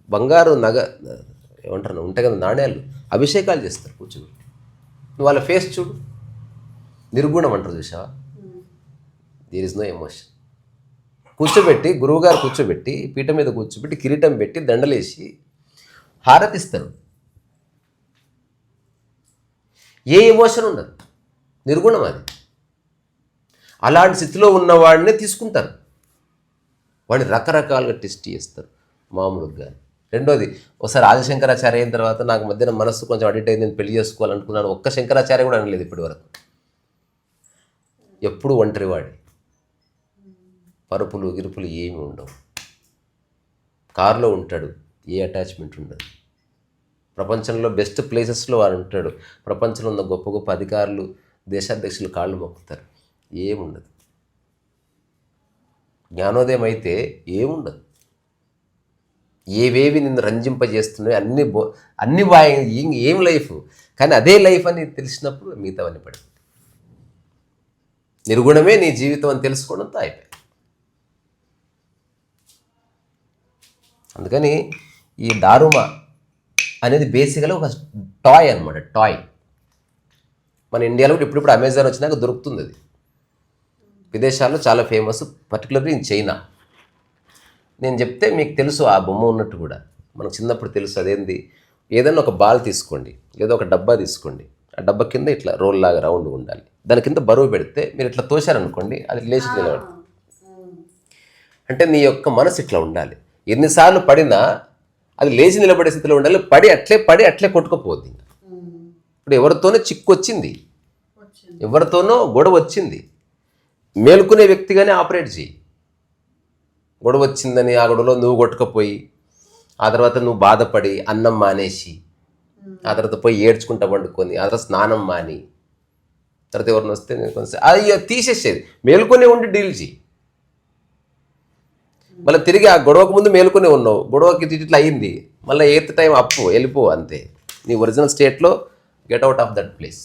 బంగారు నగ ఏమంటారు ఉంటాయి కదా నాణ్యాలు, అభిషేకాలు చేస్తారు కూర్చోబెట్టి. నువ్వు వాళ్ళ ఫేస్ చూడు, నిర్గుణం అంటారు చూసావా, దేర్ ఇస్ నో ఎమోషన్. కూర్చోబెట్టి గురువుగారు కూర్చోబెట్టి పీఠం మీద కూర్చోబెట్టి కిరీటం పెట్టి దండలేసి హారతిస్తారు. ఏ ఎమోషన్ ఉండదు, నిర్గుణం అది. అలాంటి స్థితిలో ఉన్నవాడిని తీసుకుంటారు, వాడిని రకరకాలుగా టెస్ట్ చేస్తారు మామూలుగా కానీ. రెండోది, ఒకసారి ఆదిశంకరాచార్య అయిన తర్వాత నాకు మధ్యన మనస్సు కొంచెం అడిట్ అయింది, నేను పెళ్లి చేసుకోవాలనుకున్నాను. ఒక్క శంకరాచార్య కూడా అనలేదు ఇప్పటి వరకు. ఎప్పుడు ఒంటరివాడి, పరుపులు గిరుపులు ఏమి ఉండవు. కారులో ఉంటాడు, ఏ అటాచ్మెంట్ ఉండదు. ప్రపంచంలో బెస్ట్ ప్లేసెస్లో వాడు ఉంటాడు. ప్రపంచంలో ఉన్న గొప్ప గొప్ప అధికారులు, దేశాధ్యక్షులు కాళ్ళు మొక్కుతారు, ఏముండదు. జ్ఞానోదయం అయితే ఏముండదు. ఏవేవి నిన్ను రంజింపజేస్తున్నాయి అన్ని ఏం లైఫ్, కానీ అదే లైఫ్ అని తెలిసినప్పుడు మిగతావన్నీ పడి నిర్గుణమే నీ జీవితం అని తెలుసుకోవడంతో అయిపోయి. అందుకని ఈ దారుమా అనేది బేసికల్గా ఒక టాయ్ అనమాట, టాయ్. మన ఇండియాలో కూడా ఇప్పుడు అమెజాన్ వచ్చినాక దొరుకుతుంది అది. విదేశాల్లో చాలా ఫేమస్, పర్టికులర్లీ ఇన్ చైనా. నేను చెప్తే మీకు తెలుసు ఆ బొమ్మ ఉన్నట్టు కూడా. మనకు చిన్నప్పుడు తెలుసు. అదేంది, ఏదైనా ఒక బాల్ తీసుకోండి, లేదా ఒక డబ్బా తీసుకోండి. ఆ డబ్బా కింద ఇట్లా రోల్ లాగా రౌండ్ ఉండాలి. దాని కింద బరువు పెడితే మీరు ఇట్లా తోశారనుకోండి, అది లేచి నిలబడి. అంటే నీ యొక్క మనసు ఇట్లా ఉండాలి. ఎన్నిసార్లు పడినా అది లేచి నిలబడే స్థితిలో ఉండాలి. పడి అట్లే కొట్టుకుపోద్ది. ఇప్పుడు ఎవరితోనో చిక్కు వచ్చింది, ఎవరితోనో గొడవ వచ్చింది, మేలుకునే వ్యక్తిగానే ఆపరేట్ చేయి. గొడవ వచ్చిందని ఆ గొడవలో నువ్వు కొట్టుకుపోయి, ఆ తర్వాత నువ్వు బాధపడి అన్నం మానేసి, ఆ తర్వాత పోయి ఏడ్చుకుంటా వండుకొని, ఆ తర్వాత స్నానం మాని, తర్వాత ఎవరిని వస్తే అయ్యో తీసేసేది. మేలుకొనే ఉండి డీల్ చేయి. మళ్ళీ తిరిగి ఆ గొడవకు ముందు మేలుకొనే ఉన్నావు, గొడవకి ఇట్లా అయ్యింది, మళ్ళీ ఎయిత్ టైం అప్పు వెళ్ళిపో, అంతే. నీ ఒరిజినల్ స్టేట్లో get out of that place.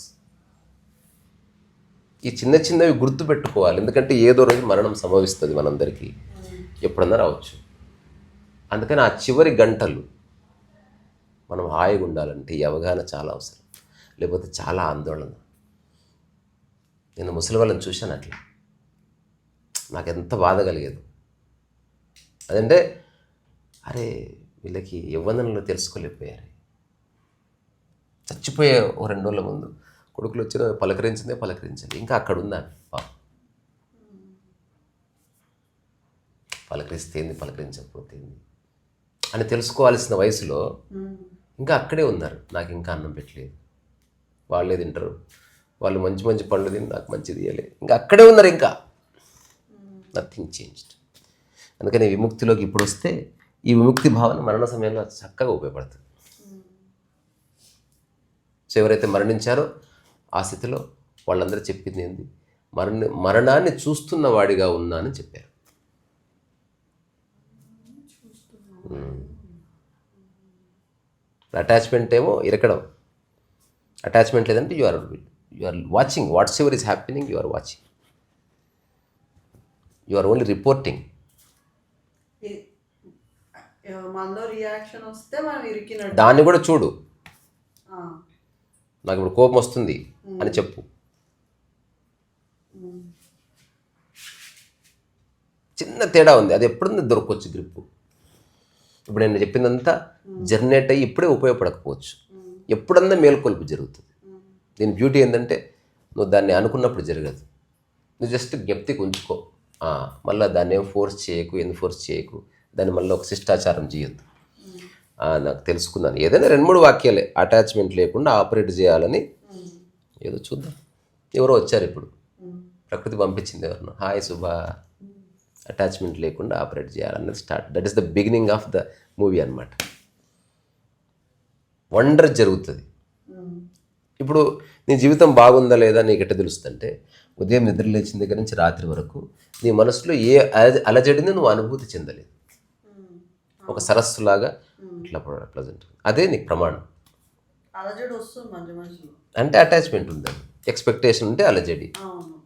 ఈ చిన్న చిన్నవి గుర్తుపెట్టుకోవాలి, ఎందుకంటే ఏదో రోజు మరణం సంభవిస్తుంది మనందరికీ, ఎప్పుడన్నా రావచ్చు. అందుకని ఆ చివరి గంటలు మనం హాయిగా ఉండాలంటే ఈ అవగాహన చాలా అవసరం, లేకపోతే చాలా ఆందోళన. నేను ముసలి వాళ్ళని చూశాను అట్లా, నాకు ఎంత బాధ కలిగేది. అదంటే అరే వీళ్ళకి యవ్వనంలో తెలుసుకోలేకపోయారు. చచ్చిపోయే ఓ 2 రోజుల ముందు కొడుకులు వచ్చిన పలకరించింది, ఇంకా అక్కడ ఉందా పాపం. పలకరిస్తేంది, పలకరించకపోతేంది అని తెలుసుకోవాల్సిన వయసులో ఇంకా అక్కడే ఉన్నారు. నాకు ఇంకా అన్నం పెట్టలేదు, వాళ్ళే తింటారు, వాళ్ళు మంచి మంచి పళ్ళు తిని నాకు మంచిది ఇవ్వలేదు, ఇంకా అక్కడే ఉన్నారు, ఇంకా నథింగ్ చేంజ్డ్. అందుకని విముక్తిలోకి ఇప్పుడు వస్తే ఈ విముక్తి భావన మరణ సమయంలో చక్కగా ఉపయోగపడుతుంది. సో ఎవరైతే మరణించారో ఆ స్థితిలో వాళ్ళందరూ చెప్పింది ఏంది, మరణాన్ని చూస్తున్న వాడిగా ఉన్నా అని చెప్పారు. అటాచ్మెంట్ ఏమో ఇరకడం, అటాచ్మెంట్ లేదంటే you are watching whatsoever is happening, you are watching, you are only reporting. మనలో రియాక్షన్ వస్తే మనం ఇరికినట్టు దాన్ని కూడా చూడు. నాకు ఇప్పుడు కోపం వస్తుంది అని చెప్పు. చిన్న తేడా ఉంది, అది ఎప్పుడుంది దొరకవచ్చు గ్రిప్పు. ఇప్పుడు నేను చెప్పిందంతా జర్నేట్ అయ్యి ఇప్పుడే ఉపయోగపడకపోవచ్చు, ఎప్పుడన్నా మేల్కొల్పు జరుగుతుంది. దీని బ్యూటీ ఏంటంటే నువ్వు దాన్ని అనుకున్నప్పుడు జరగదు, నువ్వు జస్ట్ జ్ఞప్తికి ఉంచుకో. మళ్ళీ దాన్ని ఏం ఫోర్స్ చేయకు, ఎన్ఫోర్స్ చేయకు, దాన్ని మళ్ళీ ఒక శిష్టాచారం చేయొద్దు. నాకు తెలుసుకున్నాను, ఏదైనా 2-3 వాక్యాలే, అటాచ్మెంట్ లేకుండా ఆపరేట్ చేయాలని. ఏదో చూద్దాం. ఎవరో వచ్చారు ఇప్పుడు, ప్రకృతి పంపించింది ఎవరినో, హాయ్ శుభా, అటాచ్మెంట్ లేకుండా ఆపరేట్ చేయాలన్నది start. That is the beginning of the movie అనమాట. వండర్ జరుగుతుంది. ఇప్పుడు నీ జీవితం బాగుందా లేదా నీకు ఎట్ట తెలుస్తుందంటే, ఉదయం నిద్ర లేచిన దగ్గర నుంచి రాత్రి వరకు నీ మనసులో ఏ అలజడిని నువ్వు అనుభూతి చెందలేదు. ఒక సరస్సులాగా ఇట్లా ప్రజెంట్, అదే నీకు ప్రమాణం. అలజడి వస్తుంది మధ్య మధ్యలో. అంటే అటాచ్మెంట్ ఉందండి. ఎక్స్పెక్టేషన్ ఉంటే అలజడి, అవును.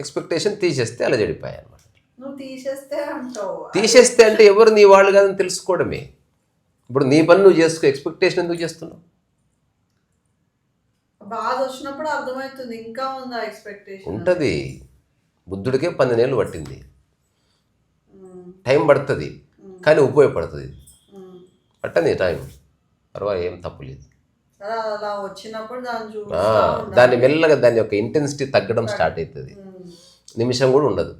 ఎక్స్పెక్టేషన్ తీసేస్తే అలజడిపోయాయి అనమాట. నువ్వు తీసేస్తే అంటావు. తీసేస్తే అంటే ఎవరు నీ వాళ్ళు కాదని తెలుసుకోవడమే. ఇప్పుడు నీ పని నువ్వు చేసుకో, ఎక్స్పెక్టేషన్ ఎందుకు చేస్తున్నావు? బాధ వచ్చినప్పుడు అర్థమవుతుంది ఇంకా ఉందా ఎక్స్పెక్టేషన్. ఉంటుంది. బుద్ధుడికే 12 ఏళ్ళు పట్టింది. టైం పడుతుంది కానీ ఉపయోగపడుతుంది. పట్టని టైం పర్వాలేదు, ఏం తప్పు లేదు. అలా వచ్చినప్పుడు దాన్ని మెల్లగా దాని యొక్క ఇంటెన్సిటీ తగ్గడం స్టార్ట్ అవుతుంది. నిమిషం కూడా ఉండదు.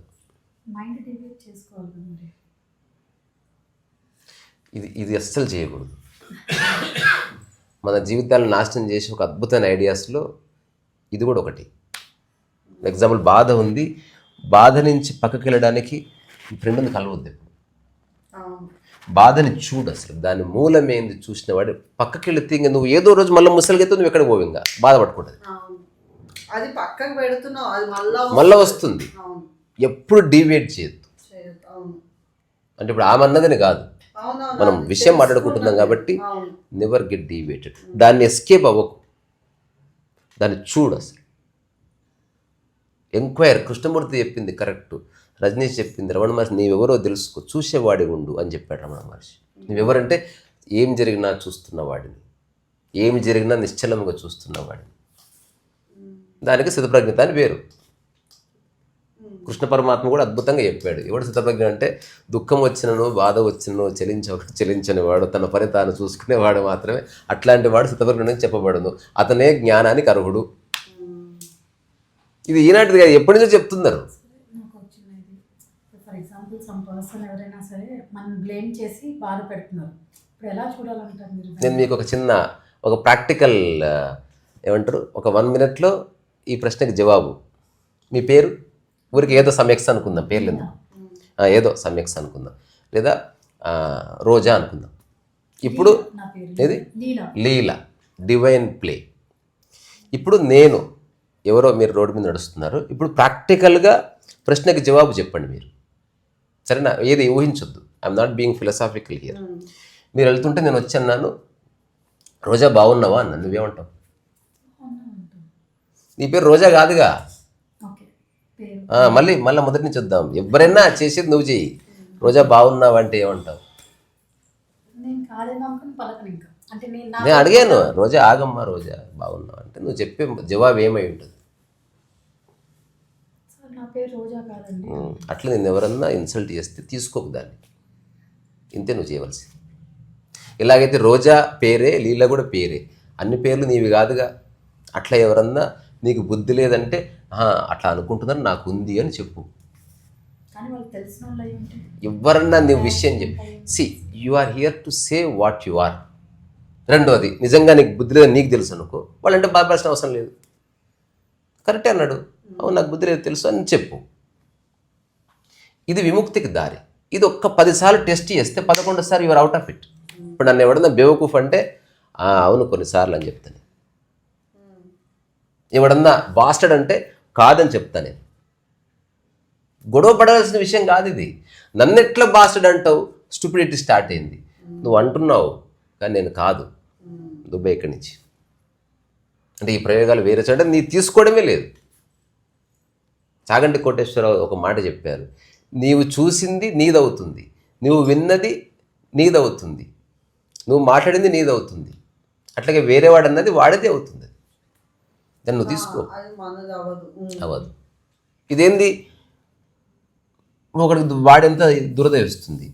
ఇది అస్సలు చేయకూడదు. మన జీవితాలను నాశనం చేసే ఒక అద్భుతమైన ఐడియాస్లో ఇది కూడా ఒకటి. ఎగ్జాంపుల్, బాధ ఉంది, బాధ నుంచి పక్కకి వెళ్ళడానికి ఫ్రెండ్ని కలవద్దు. బాధని చూడు, అసలు దాని మూలమేంది చూసిన వాడు పక్కకి వెళితే ఇంకా నువ్వు ఏదో రోజు మళ్ళీ ముసలిగైతే నువ్వు ఎక్కడికి పోవు, ఇంకా బాధపడుకుంటుంది. అది పక్కకు పెడుతున్నావు, అది మళ్ళీ వస్తుంది. ఎప్పుడు డీవియేట్ చేయొద్దు. అంటే ఇప్పుడు ఆమె అన్నదని కాదు, మనం విషయం మాట్లాడుకుంటున్నాం కాబట్టి నెవర్ గెట్ డీవియేటెడ్. దాన్ని ఎస్కేప్ అవ్వకు, దాన్ని చూడు. అసలు ఎంక్వైర్, కృష్ణమూర్తి చెప్పింది కరెక్ట్, రజనీష్ చెప్పింది, రమణ మహర్షి నీవెవరో తెలుసుకో, చూసేవాడి ఉండు అని చెప్పాడు రమణ మహర్షి. నువ్వెవరంటే ఏం జరిగినా చూస్తున్నవాడిని, ఏమి జరిగినా నిశ్చలంగా చూస్తున్నవాడిని. దానికి స్థితప్రజ్ఞత అని పేరు. కృష్ణ పరమాత్మ కూడా అద్భుతంగా చెప్పాడు. ఎవడు స్థితప్రజ్ఞ అంటే దుఃఖం వచ్చినను బాధ వచ్చినను చెలించని వాడు, తన పని తాను చూసుకునేవాడు మాత్రమే. అట్లాంటి వాడు స్థితప్రజ్ఞ చెప్పబడును, అతనే జ్ఞానానికి అర్హుడు. ఇది ఈనాటిది కాదు, ఎప్పటి నుంచో చెప్తున్నారు. ఫర్ ఎగ్జాంపుల్ సమ్ పర్సన్ ఎవరైనా సరే మనం బ్లేమ్ చేసి బాధ పెడుతున్నారు, ఇప్పుడు ఎలా చూడాలంటారు మీరు? నేను మీకు ఒక ప్రాక్టికల్ ఏమంటారు, ఒక 1 minute ఈ ప్రశ్నకి జవాబు. మీ పేరు? ఊరికి ఏదో సమ్యక్స్ అనుకుందాం, పేర్లు ఎందుకు, ఏదో సమ్యక్స్ అనుకుందాం, లేదా రోజా అనుకుందాం. ఇప్పుడు ఏది లీలా, డివైన్ ప్లే. ఇప్పుడు నేను ఎవరో, మీరు రోడ్డు మీద నడుస్తున్నారు. ఇప్పుడు ప్రాక్టికల్గా ప్రశ్నకి జవాబు చెప్పండి మీరు, సరేనా? ఏది ఊహించొద్దు. I'm not being philosophical here. మీరు వెళ్తుంటే నేను వచ్చి అన్నాను, రోజా బాగున్నావా అన్నాను, నువ్వేమంటావు? నీ పేరు రోజా కాదుగా. మళ్ళీ మొదటి నుంచి వద్దాం. ఎవరైనా చేసేది నువ్వు చెయ్యి. రోజా బాగున్నావా అంటే ఏమంటావు? నేను అడిగాను, రోజా ఆగమ్మా, రోజా బాగున్నావా అంటే నువ్వు చెప్పే జవాబు ఏమై ఉంటుంది? అట్లా నేను ఎవరన్నా ఇన్సల్ట్ చేస్తే తీసుకోకు దాన్ని, ఇంతే నువ్వు చేయవలసింది. ఇలాగైతే రోజా పేరే, లీల కూడా పేరే, అన్ని పేర్లు నీవి కాదుగా. అట్లా ఎవరన్నా నీకు బుద్ధి లేదంటే అట్లా అనుకుంటున్నారు, నాకు ఉంది అని చెప్పు. ఎవరన్నా నువ్వు విషయం చెప్పు. You are here to say what you are. రెండోది, నిజంగా నీకు బుద్ధి లేదని నీకు తెలుసు అనుకో, వాళ్ళంటే బాధపడాల్సిన అవసరం లేదు. కరెక్టే అన్నాడు, అవును నాకు బుద్ధి లేదు తెలుసు అని చెప్పు. ఇది విముక్తికి దారి. ఇది ఒక్క 10 సార్లు టెస్ట్ చేస్తే 11వ సారి యువర్ అవుట్ ఆఫ్ ఇట్. ఇప్పుడు నన్ను ఎవడన్నా బేవకూఫ్ అంటే అవును కొన్నిసార్లు అని చెప్తాను. ఎవడన్నా బాస్టర్డ్ అంటే కాదని చెప్తాను. నేను గొడవ పడాల్సిన విషయం కాదు ఇది. నన్ను ఎట్లా బాస్టర్డ్ అంటావు? స్టూపిడిటీ స్టార్ట్ అయింది. నువ్వు అంటున్నావు కానీ నేను కాదు. దుబాయ్ ఇక్కడి నుంచి అంటే ఈ ప్రయోగాలు వేరే చోట నీ తీసుకోవడమే లేదు. చాగంటి కోటేశ్వరరావు ఒక మాట చెప్పారు, నీవు చూసింది నీదవుతుంది, నువ్వు విన్నది నీదవుతుంది, నువ్వు మాట్లాడింది నీదవుతుంది, అట్లాగే వేరేవాడు అన్నది వాడిదే అవుతుంది. దాన్ని నువ్వు తీసుకో, అవ్వదు. ఇదేంది, ఒకడికి వాడెంత దురద వేస్తుంది.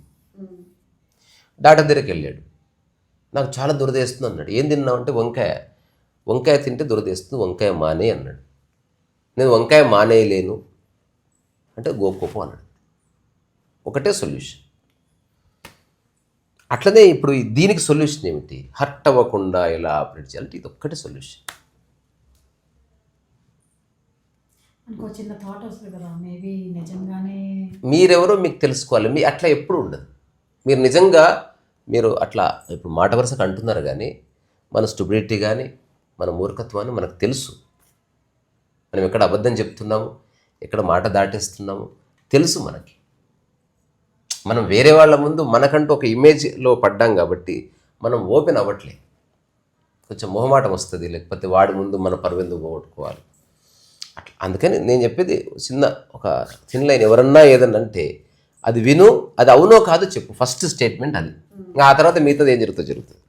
డాక్టర్ దగ్గరికి వెళ్ళాడు, నాకు చాలా దురద వేస్తుంది అన్నాడు. ఏం తిన్నావు అంటే వంకాయ తింటే దురద వేస్తుంది, వంకాయ మానే అన్నాడు. నేను వంకాయ మానేయలేను అంటే గోకోపు అన్నాడు. ఒకటే సొల్యూషన్. అట్లనే ఇప్పుడు దీనికి సొల్యూషన్ ఏమిటి? హర్ట్ అవ్వకుండా ఎలా ఆపరేట్ చేయాలంటే ఇది ఒక్కటే సొల్యూషన్. చిన్న థాట్ వస్తుంది కదా, మేబీ నిజంగానే మీరెవరో మీకు తెలుసుకోవాలి. అట్లా ఎప్పుడు ఉండదు. మీరు అట్లా ఇప్పుడు మాట వరుసకు అంటున్నారు, కానీ మన స్టూపిడిటీ కానీ మన మూర్ఖత్వాన్ని మనకు తెలుసు. మనం ఎక్కడ అబద్ధం చెప్తున్నాము, ఎక్కడ మాట దాటేస్తున్నాము తెలుసు మనకి. మనం వేరే వాళ్ళ ముందు మనకంటూ ఒక ఇమేజ్లో పడ్డాం కాబట్టి మనం ఓపెన్ అవ్వట్లేదు. కొంచెం మొహమాటం వస్తుంది, లేకపోతే వాడి ముందు మన పరువెందుకు పోగొట్టుకోవాలి అట్లా. అందుకని నేను చెప్పేది చిన్న ఒక చిన్న లైన్, ఎవరన్నా ఏదన్నా అంటే అది విను, అది అవునో కాదో చెప్పు, ఫస్ట్ స్టేట్మెంట్ అది. ఇంకా ఆ తర్వాత మిగతాది ఏం జరుగుతుంది.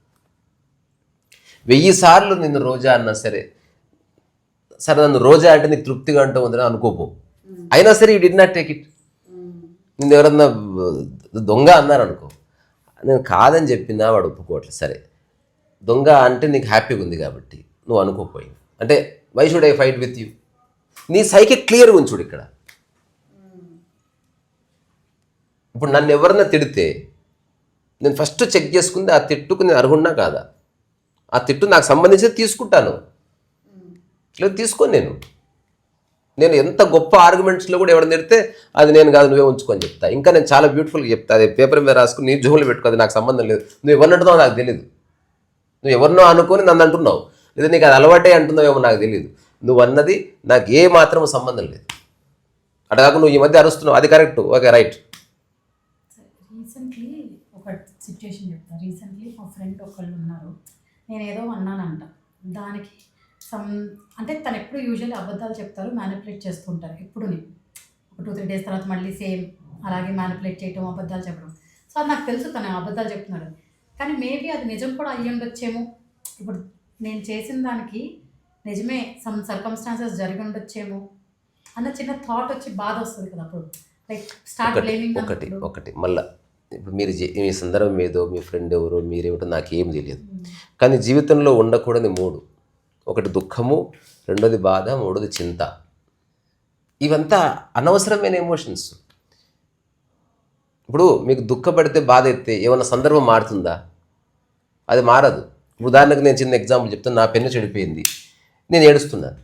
1000 సార్లు నిన్ను రోజా అన్నా సరే, సరే నన్ను రోజా అంటే నీకు తృప్తిగా అంటూ ఉందని అనుకోపో, అయినా సరే ఈ డిడ్ నాట్ టేక్ ఇట్. నిన్ను ఎవరన్నా దొంగ అన్నారనుకో, నేను కాదని చెప్పినా వాడు ఒప్పుకోవట్లేదు, సరే దొంగ అంటే నీకు హ్యాపీగా ఉంది కాబట్టి నువ్వు అనుకోపోయింది అంటే why should I fight with you. నీ సైకి క్లియర్గా ఉంచుడు ఇక్కడ. ఇప్పుడు నన్ను ఎవరన్నా తిడితే నేను ఫస్ట్ చెక్ చేసుకుంది ఆ తిట్టుకు నేను అర్హున్నా కాదా, ఆ తిట్టు నాకు సంబంధించి తీసుకుంటాను, లేదు తీసుకోను. నేను ఎంత గొప్ప ఆర్గ్యుమెంట్స్లో కూడా ఎవరైనా తిడితే అది నేను కాదు నువ్వే ఉంచుకొని చెప్తా. ఇంకా నేను చాలా బ్యూటిఫుల్గా చెప్తా, అది పేపర్ మీద రాసుకుని నీ జోలు పెట్టుకో, అది నాకు సంబంధం లేదు. నువ్వు ఎవరినంటున్నావు నాకు తెలియదు, నువ్వు ఎవరినో అనుకొని నన్ను అంటున్నావు, లేదా నీకు అది అలవాటే అంటున్నావేమో నాకు తెలియదు. నువ్వు అన్నది నాకు ఏ మాత్రం సంబంధం లేదు. అటు కాక నువ్వు ఈ మధ్య అరుస్తున్నావు, అది కరెక్ట్, ఓకే రైట్. రీసెంట్లీ ఒక సిచ్యుయేషన్ చెప్తా. రీసెంట్లీ మా ఫ్రెండ్ ఒకళ్ళు ఉన్నారు, నేను ఏదో అన్నానంట, దానికి అంటే తను ఎప్పుడు యూజువల్లీ అబద్ధాలు చెప్తారు, మ్యానిపులేట్ చేస్తుంటారు. ఎప్పుడు ఒక 2-3 డేస్ తర్వాత మళ్ళీ సేమ్ అలాగే మ్యానిపులేట్ చేయటం, అబద్ధాలు చెప్పడం. సో అది నాకు తెలుసు తను అబద్ధాలు చెప్తున్నాడు, కానీ మేబీ అది నిజం కూడా అయ్యి ఉండొచ్చేమో. ఇప్పుడు నేను చేసిన దానికి నిజమే సమ్ సర్కమ్స్టాన్సెస్ జరిగి ఉండొచ్చేమో అన్న చిన్న థాట్ వచ్చి బాధ వస్తుంది కదా అప్పుడు. Like start blaming. ఒకటి మళ్ళీ ఇప్పుడు మీరు మీ సందర్భం ఏదో, మీ ఫ్రెండ్ ఎవరో, మీరేమిటో నాకేం తెలియదు, కానీ జీవితంలో ఉండకూడని 3: ఒకటి దుఃఖము, రెండోది బాధ, మూడోది చింత. ఇవంతా అనవసరమైన ఎమోషన్స్. ఇప్పుడు మీకు దుఃఖపడితే బాధ ఎత్తే ఏమన్నా సందర్భం మారుతుందా? అది మారదు. ఉదాహరణకు నేను చిన్న ఎగ్జాంపుల్ చెప్తాను, నా పెన్ను చెడిపోయింది, నేను ఏడుస్తున్నాను,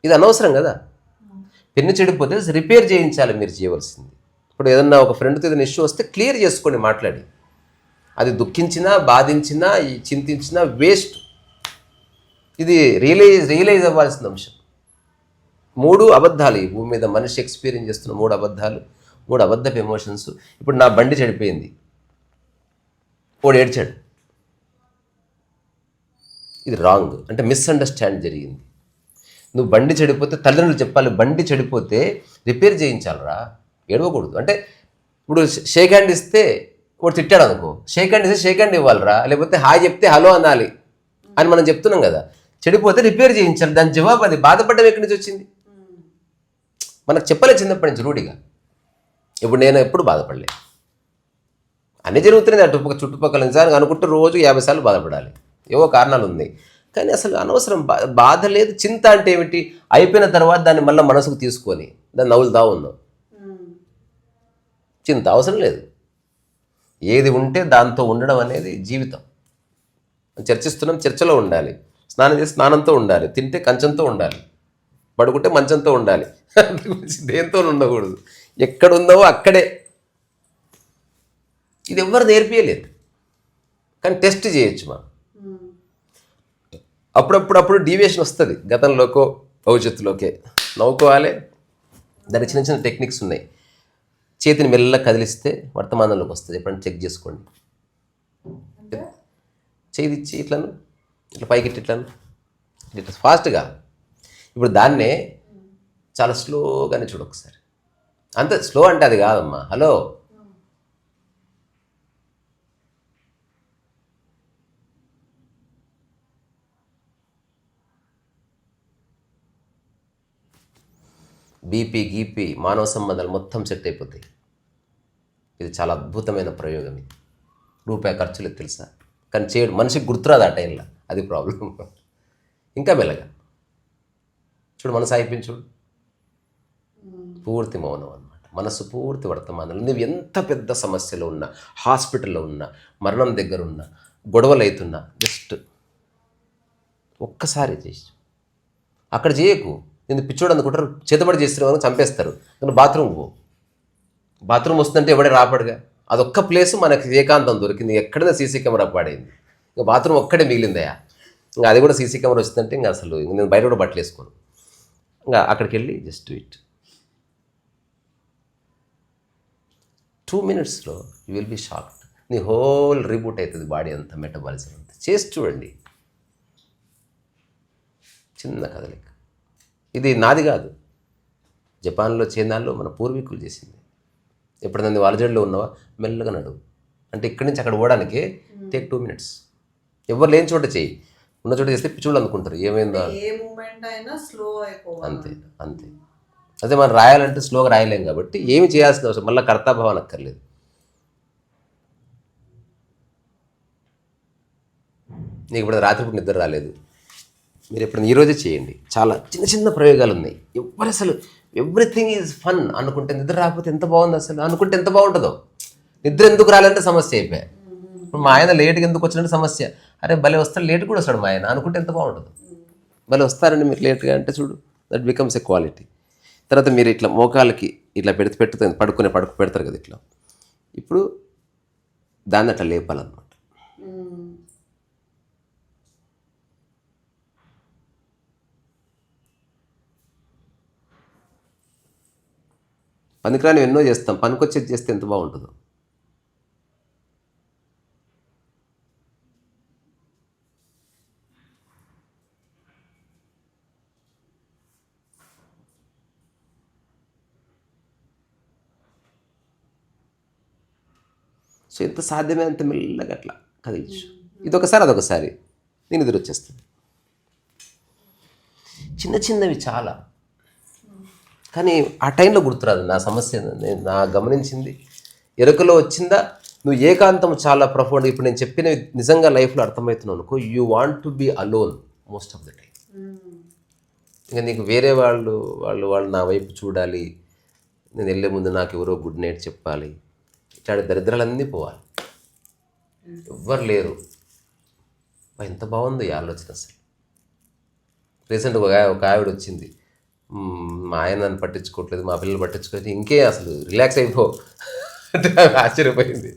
ఇది అనవసరం కదా. పెన్ను చెడిపోతే రిపేర్ చేయించాలి మీరు చేయవలసింది. ఇప్పుడు ఏదన్నా ఒక ఫ్రెండ్తో ఏదైనా ఇష్యూ వస్తే క్లియర్ చేసుకోండి మాట్లాడి. అది దుఃఖించినా, బాధించినా, చింతించినా వేస్ట్. ఇది రియలైజ్ అవ్వాల్సిన అంశం. 3 అబద్ధాలు ఈ భూమి మీద మనిషి ఎక్స్పీరియన్స్ చేస్తున్న 3 అబద్ధాలు, 3 అబద్ధపు ఎమోషన్స్. ఇప్పుడు నా బండి చెడిపోయింది, వాడు ఏడ్చాడు, ఇది రాంగ్, అంటే మిస్అండర్స్టాండ్ జరిగింది. నువ్వు బండి చెడిపోతే తల్లిదండ్రులు చెప్పాలి, బండి చెడిపోతే రిపేర్ చేయించాలరా, ఏడవకూడదు. అంటే ఇప్పుడు షేక్ హ్యాండ్ ఇస్తే వాడు తిట్టాడు అనుకో, షేక్ హ్యాండ్ ఇస్తే షేక్ హ్యాండ్ ఇవ్వాలరా, లేకపోతే హాయ్ చెప్తే హలో అనాలి అని మనం చెప్తున్నాం కదా. చెడిపోతే రిపేర్ చేయించాలి, దాని జవాబు అది. బాధపడ్డం ఎక్కడి నుంచి వచ్చింది? మనకు చెప్పలే చిన్నప్పటి నుంచి రూఢిగా. ఇప్పుడు నేను ఎప్పుడు బాధపడలే, అన్నీ జరుగుతున్నాయి అటు చుట్టుపక్కల. నిజానికి అనుకుంటే రోజు 50 సార్లు బాధపడాలి, ఏవో కారణాలు ఉన్నాయి. కానీ అసలు అనవసరం బాధ లేదు. చింత అంటే ఏమిటి? అయిపోయిన తర్వాత దాన్ని మళ్ళీ మనసుకు తీసుకొని దాన్ని నవ్వులుతా ఉన్నాం. చింత అవసరం లేదు. ఏది ఉంటే దాంతో ఉండడం అనేది జీవితం. చర్చిస్తున్నాం, చర్చలో ఉండాలి. స్నానం చేసి స్నానంతో ఉండాలి, తింటే కంచంతో ఉండాలి, పడుకుంటే మంచంతో ఉండాలి, దేంతో ఉండకూడదు. ఎక్కడుందో అక్కడే. ఇది ఎవ్వరు నేర్పియలేదు, కానీ టెస్ట్ చేయొచ్చు మనం. అప్పుడప్పుడు డీవియేషన్ వస్తుంది, గతంలోకో భవిష్యత్తులోకే. నవ్వుకోవాలి. దానికి చిన్న చిన్న టెక్నిక్స్ ఉన్నాయి. చేతిని మెల్లగా కదిలిస్తే వర్తమానంలోకి వస్తుంది. ఎప్పుడైనా చెక్ చేసుకోండి. చేతి ఇచ్చి ఇట్లా పైకి ఇట్లా ఫాస్ట్గా. ఇప్పుడు దాన్నే చాలా స్లోగానే చూడు ఒకసారి. అంత స్లో అంటే అది కాదమ్మా, హలో. బీపీ గీపీ మానవ సంబంధాలు మొత్తం సెట్ అయిపోతాయి. ఇది చాలా అద్భుతమైన ప్రయోగం. ఇది రూపాయి ఖర్చు లేదు తెలుసా, కానీ చేయడు. మనిషికి గుర్తురాదు ఆ టైంలో, అది ప్రాబ్లం. ఇంకా మెల్లగా చూడు, మనసు అయిపోయింది. పూర్తి మౌనం అనమాట. మనసు పూర్తి వర్తమానంలో. నువ్వు ఎంత పెద్ద సమస్యలో ఉన్నా, హాస్పిటల్లో ఉన్నా, మరణం దగ్గర ఉన్నా, గొడవలు అవుతున్నా, జస్ట్ ఒక్కసారి చేసి అక్కడ చేయకు. నేను పిచ్చోడు అనుకుంటారు, చేతబడి చేస్తున్న చంపేస్తారు. కానీ బాత్రూమ్ వస్తుందంటే ఎవడే రాపడుగా. అదొక్క ప్లేసు మనకి ఏకాంతం దొరికింది. ఎక్కడైనా సీసీ కెమెరా పాడైంది, ఇంకా బాత్రూమ్ ఒక్కడే మిగిలిందయా. ఇంకా అది కూడా సీసీ కెమెరా వచ్చిందంటే ఇంకా అసలు నేను బయట కూడా బట్టలు వేసుకోను. ఇంకా అక్కడికి వెళ్ళి జస్ట్ ఇట్ 2 minutesలో యూ విల్ బీ షాక్డ్. నీ హోల్ రీబూట్ అవుతుంది, బాడీ అంతా, మెటబాలిజం అంతా. చేసి చూడండి. చిన్న కదలిక. ఇది నాది కాదు, జపాన్లో చైనాలో మన పూర్వీకులు చేసింది. ఎప్పుడైనా నువ్వు అలజడిలో ఉన్నావా, మెల్లగా నడువు అంటే ఇక్కడి నుంచి అక్కడ పోవడానికి టేక్ 2 minutes. ఎవరు లేని చోట చేయి, ఉన్న చోట చేస్తే పిచ్చుళ్ళు అనుకుంటారు ఏమైందో. ఏ మూమెంట్ అయినా స్లో అయిపోవాలి. అంతే అంతే. అదే మనం రాయాలంటే స్లోగా రాయలేం కాబట్టి ఏమి చేయాల్సిన అవసరం, మళ్ళీ కర్తాభావం అక్కర్లేదు. నీకు ఇప్పుడు రాత్రిపూట నిద్ర రాలేదు, మీరు ఎప్పుడైనా ఈరోజే చేయండి. చాలా చిన్న చిన్న ప్రయోగాలు ఉన్నాయి. ఎవరు అసలు ఎవ్రీథింగ్ ఈజ్ ఫన్ అనుకుంటే నిద్ర రాకపోతే ఎంత బాగుంది అసలు అనుకుంటే ఎంత బాగుంటుందో. నిద్ర ఎందుకు రాలంటే సమస్య అయిపోయాయి. ఇప్పుడు మా ఆయన లేట్గా ఎందుకు వచ్చినట్టు సమస్య. అరే భలే వస్తాడు, లేట్ కూడా వస్తాడు మా ఆయన అనుకుంటే ఎంత బాగుంటుంది. భలే వస్తారండి మీరు లేట్గా అంటే చూడు, దట్ బికమ్స్ ఎ క్వాలిటీ. తర్వాత మీరు ఇట్లా మోకాలకి ఇట్లా పెడుతుంది పడుకు పెడతారు కదా ఇట్లా. ఇప్పుడు దాన్ని అట్లా లేపాలన్నమాట. పనికిరాని ఎన్నో చేస్తాం, పనికొచ్చేది చేస్తే ఎంత బాగుంటుందో. సో ఎంత సాధ్యమే అంత మెల్లగా అట్లా కదిలించు. ఇదొకసారి అదొకసారి నేను ఎదురు వచ్చేస్తుంది. చిన్న చిన్నవి చాలా, కానీ ఆ టైంలో గుర్తురాదు. నా సమస్య నేను గమనించింది ఎరుకలో వచ్చిందా, నువ్వు ఏకాంతం చాలా ప్రొఫౌండ్. ఇప్పుడు నేను చెప్పినవి నిజంగా లైఫ్లో అర్థమవుతున్నావు అనుకో, you want to be alone most of the time. ఇంకా నీకు వేరే వాళ్ళు నా వైపు చూడాలి, నేను వెళ్ళే ముందు నాకు ఎవరో గుడ్ నైట్ చెప్పాలి, ఇట్లాంటి దరిద్రాలన్నీ పోవాలి. ఎవ్వరు లేరు. ఎంత బాగుందో ఈ ఆలోచన అసలు. రీసెంట్గా ఒక ఆవిడ వచ్చింది, మా ఆయన నన్ను పట్టించుకోవట్లేదు, మా పిల్లలు పట్టించుకోలేదు, ఇంకే అసలు రిలాక్స్ అయిపో అంటే ఆశ్చర్యపోయింది.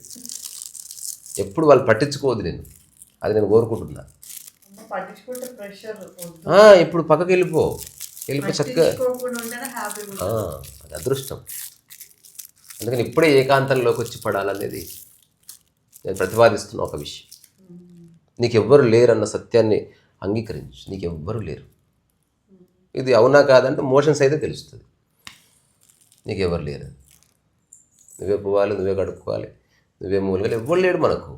ఎప్పుడు వాళ్ళు పట్టించుకోవద్దు, అది నేను కోరుకుంటున్నా. పట్టించుకుంటే ప్రెషర్, ఇప్పుడు పక్కకి వెళ్ళిపో చక్కగా, అది అదృష్టం. అందుకని ఇప్పుడే ఏకాంతంలోకి వచ్చి పడాలనేది నేను ప్రతిపాదిస్తున్న ఒక విషయం. నీకెవ్వరు లేరన్న సత్యాన్ని అంగీకరించు. నీకెవ్వరు లేరు. ఇది అవునా కాదంటే మోషన్స్ అయితే తెలుస్తుంది. నీకెవరు లేరు, నువ్వే పోవాలి, నువ్వే కడుక్కోవాలి, నువ్వే మూలగా. ఎవ్వరు లేడు మనకు.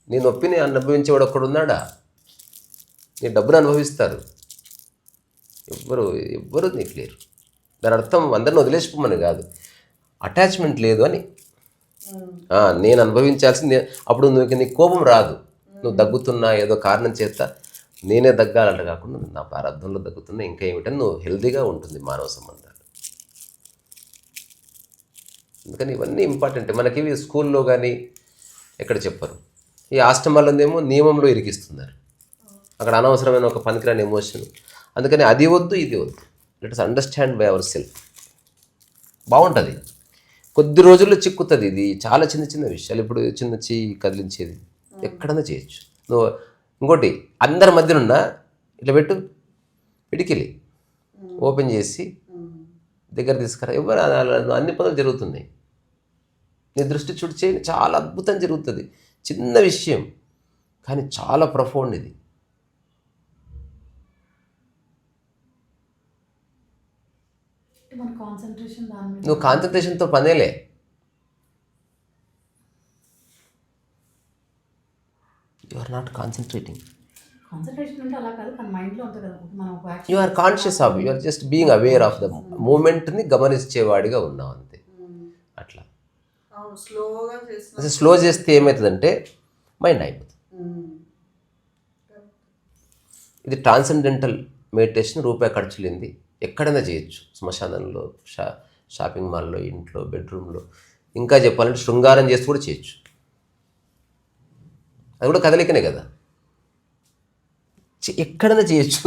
నీ నొప్పిని అనుభవించేవాడు ఒక్కడున్నాడా? నీ డబ్బును అనుభవిస్తారు. ఎవ్వరు నీకు లేరు. దాని అర్థం అందరిని వదిలేసిపోమని కాదు, అటాచ్మెంట్ లేదు అని. నేను అనుభవించాల్సింది. అప్పుడు నీకు కోపం రాదు. నువ్వు దగ్గుతున్నా ఏదో కారణం చేత నేనే దగ్గాలంట కాకుండా నా ప్రారంభంలో దగ్గుతున్నా ఇంకా ఏమిటని నువ్వు హెల్తీగా ఉంటుంది మానవ సంబంధాలు. అందుకని ఇవన్నీ ఇంపార్టెంట్. మనకి ఇవి స్కూల్లో కానీ ఎక్కడ చెప్పరు. ఈ ఆశ్రమాలందేమో నియమంలో ఇరికిస్తున్నారు. అక్కడ అనవసరమైన ఒక పనికిరాని ఎమోషన్. అందుకని అది వద్దు ఇది వద్దు. Let us understand by our self. బాగుంటుంది. కొద్ది రోజుల్లో చిక్కుతుంది. ఇది చాలా చిన్న చిన్న విషయాలు. ఇప్పుడు చిన్న చెయ్యి కదిలించేది ఎక్కడన్నా చేయొచ్చు. నువ్వు ఇంకోటి అందరి మధ్యనున్న ఇట్లా పెట్టు, పిడికిలి ఓపెన్ చేసి దగ్గర తీసుకురా. ఎవరు అన్ని పనులు జరుగుతున్నాయి. నీ దృష్టి చుట్టూ చేయి, చాలా అద్భుతం జరుగుతుంది. చిన్న విషయం కానీ చాలా ప్రొఫౌండ్ ఇది. నువ్వు కాన్సన్ట్రేషన్తో పనేలే. You are not concentrating. You are conscious of, you are just being aware of the మూమెంట్ని గమనించేవాడిగా ఉన్నావు అంతే. అట్లా స్లో చేస్తే ఏమవుతుందంటే మైండ్ అయిపోతుంది. ఇది ట్రాన్సెండెంటల్ మెడిటేషన్. రూపాయి ఖర్చు లేనిది ఎక్కడైనా చేయొచ్చు. శ్మశానంలో, షాపింగ్ మాల్లో, ఇంట్లో, బెడ్రూమ్లో, ఇంకా చెప్పాలంటే శృంగారం చేస్తూ కూడా చేయొచ్చు. అది కూడా కదలికనే కదా, ఎక్కడైనా చేయొచ్చు.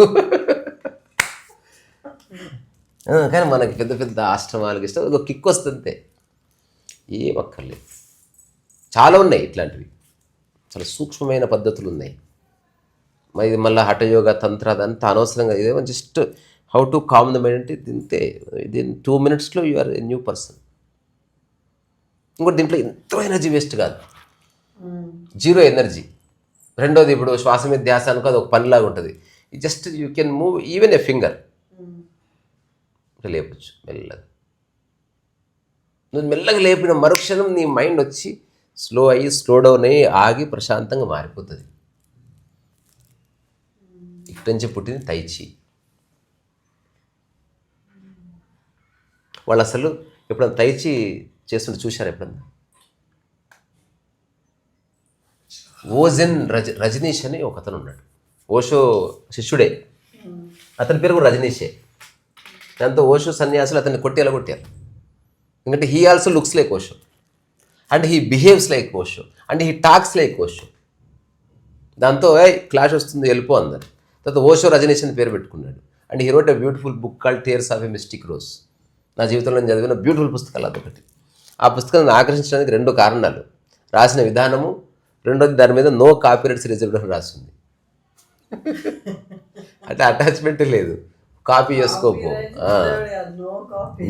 కానీ మనకి పెద్ద పెద్ద ఆశ్రమాలకు ఇష్టం, ఒక కిక్ వస్తుంటే ఏం అక్కర్లేదు. చాలా ఉన్నాయి ఇట్లాంటివి, చాలా సూక్ష్మమైన పద్ధతులు ఉన్నాయి. ఇది మళ్ళీ హఠయోగ తంత్ర అదంతా అనవసరంగా. ఇదేమో just how to calm the mind అంటే తింటే within 2 minutes you are a new person. ఇంకోటి దీంట్లో ఎంతో ఎనర్జీ వేస్ట్ కాదు, జీరో ఎనర్జీ. రెండోది ఇప్పుడు శ్వాస మీద ధ్యాస అనుకో, అది ఒక పనిలాగా ఉంటుంది. Just you can move even a finger, లేపచ్చు మెల్లగా. నువ్వు మెల్లగా లేపిన మరుక్షణం నీ మైండ్ వచ్చి స్లో డౌన్ అయ్యి ఆగి ప్రశాంతంగా మారిపోతుంది. ఇక్కడి నుంచి పుట్టింది తైచి. వాళ్ళు అసలు ఎప్పుడన్నా తైచి చేస్తుంటే చూశారు ఎప్పుడన్నా? ఓజెన్ రజనీష్ అని ఒక అతను ఉన్నాడు, ఓషో శిష్యుడే, అతని పేరు కూడా రజనీషే. దాంతో ఓషో సన్యాసులు అతన్ని కొట్టేలా కొట్టారు. ఎందుకంటే he also looks like Osho and he behaves like Osho and he talks like Osho. దాంతో క్లాష్ వస్తుంది, వెళ్ళిపో అందరు. తర్వాత ఓషో రజనీష్ అని పేరు పెట్టుకున్నాడు. And he wrote a beautiful book called tears of a mystic rose. నా జీవితంలో నేను చదివిన బ్యూటిఫుల్ పుస్తకాలు అదొకటి. ఆ పుస్తకాన్ని ఆకర్షించడానికి 2 కారణాలు: రాసిన విధానము, రెండోది దాని మీద నో కాపీరైట్స్ రిజర్వ్డ్ అని రాసింది. అంటే అటాచ్మెంట్ లేదు, కాపీ చేసుకోపో,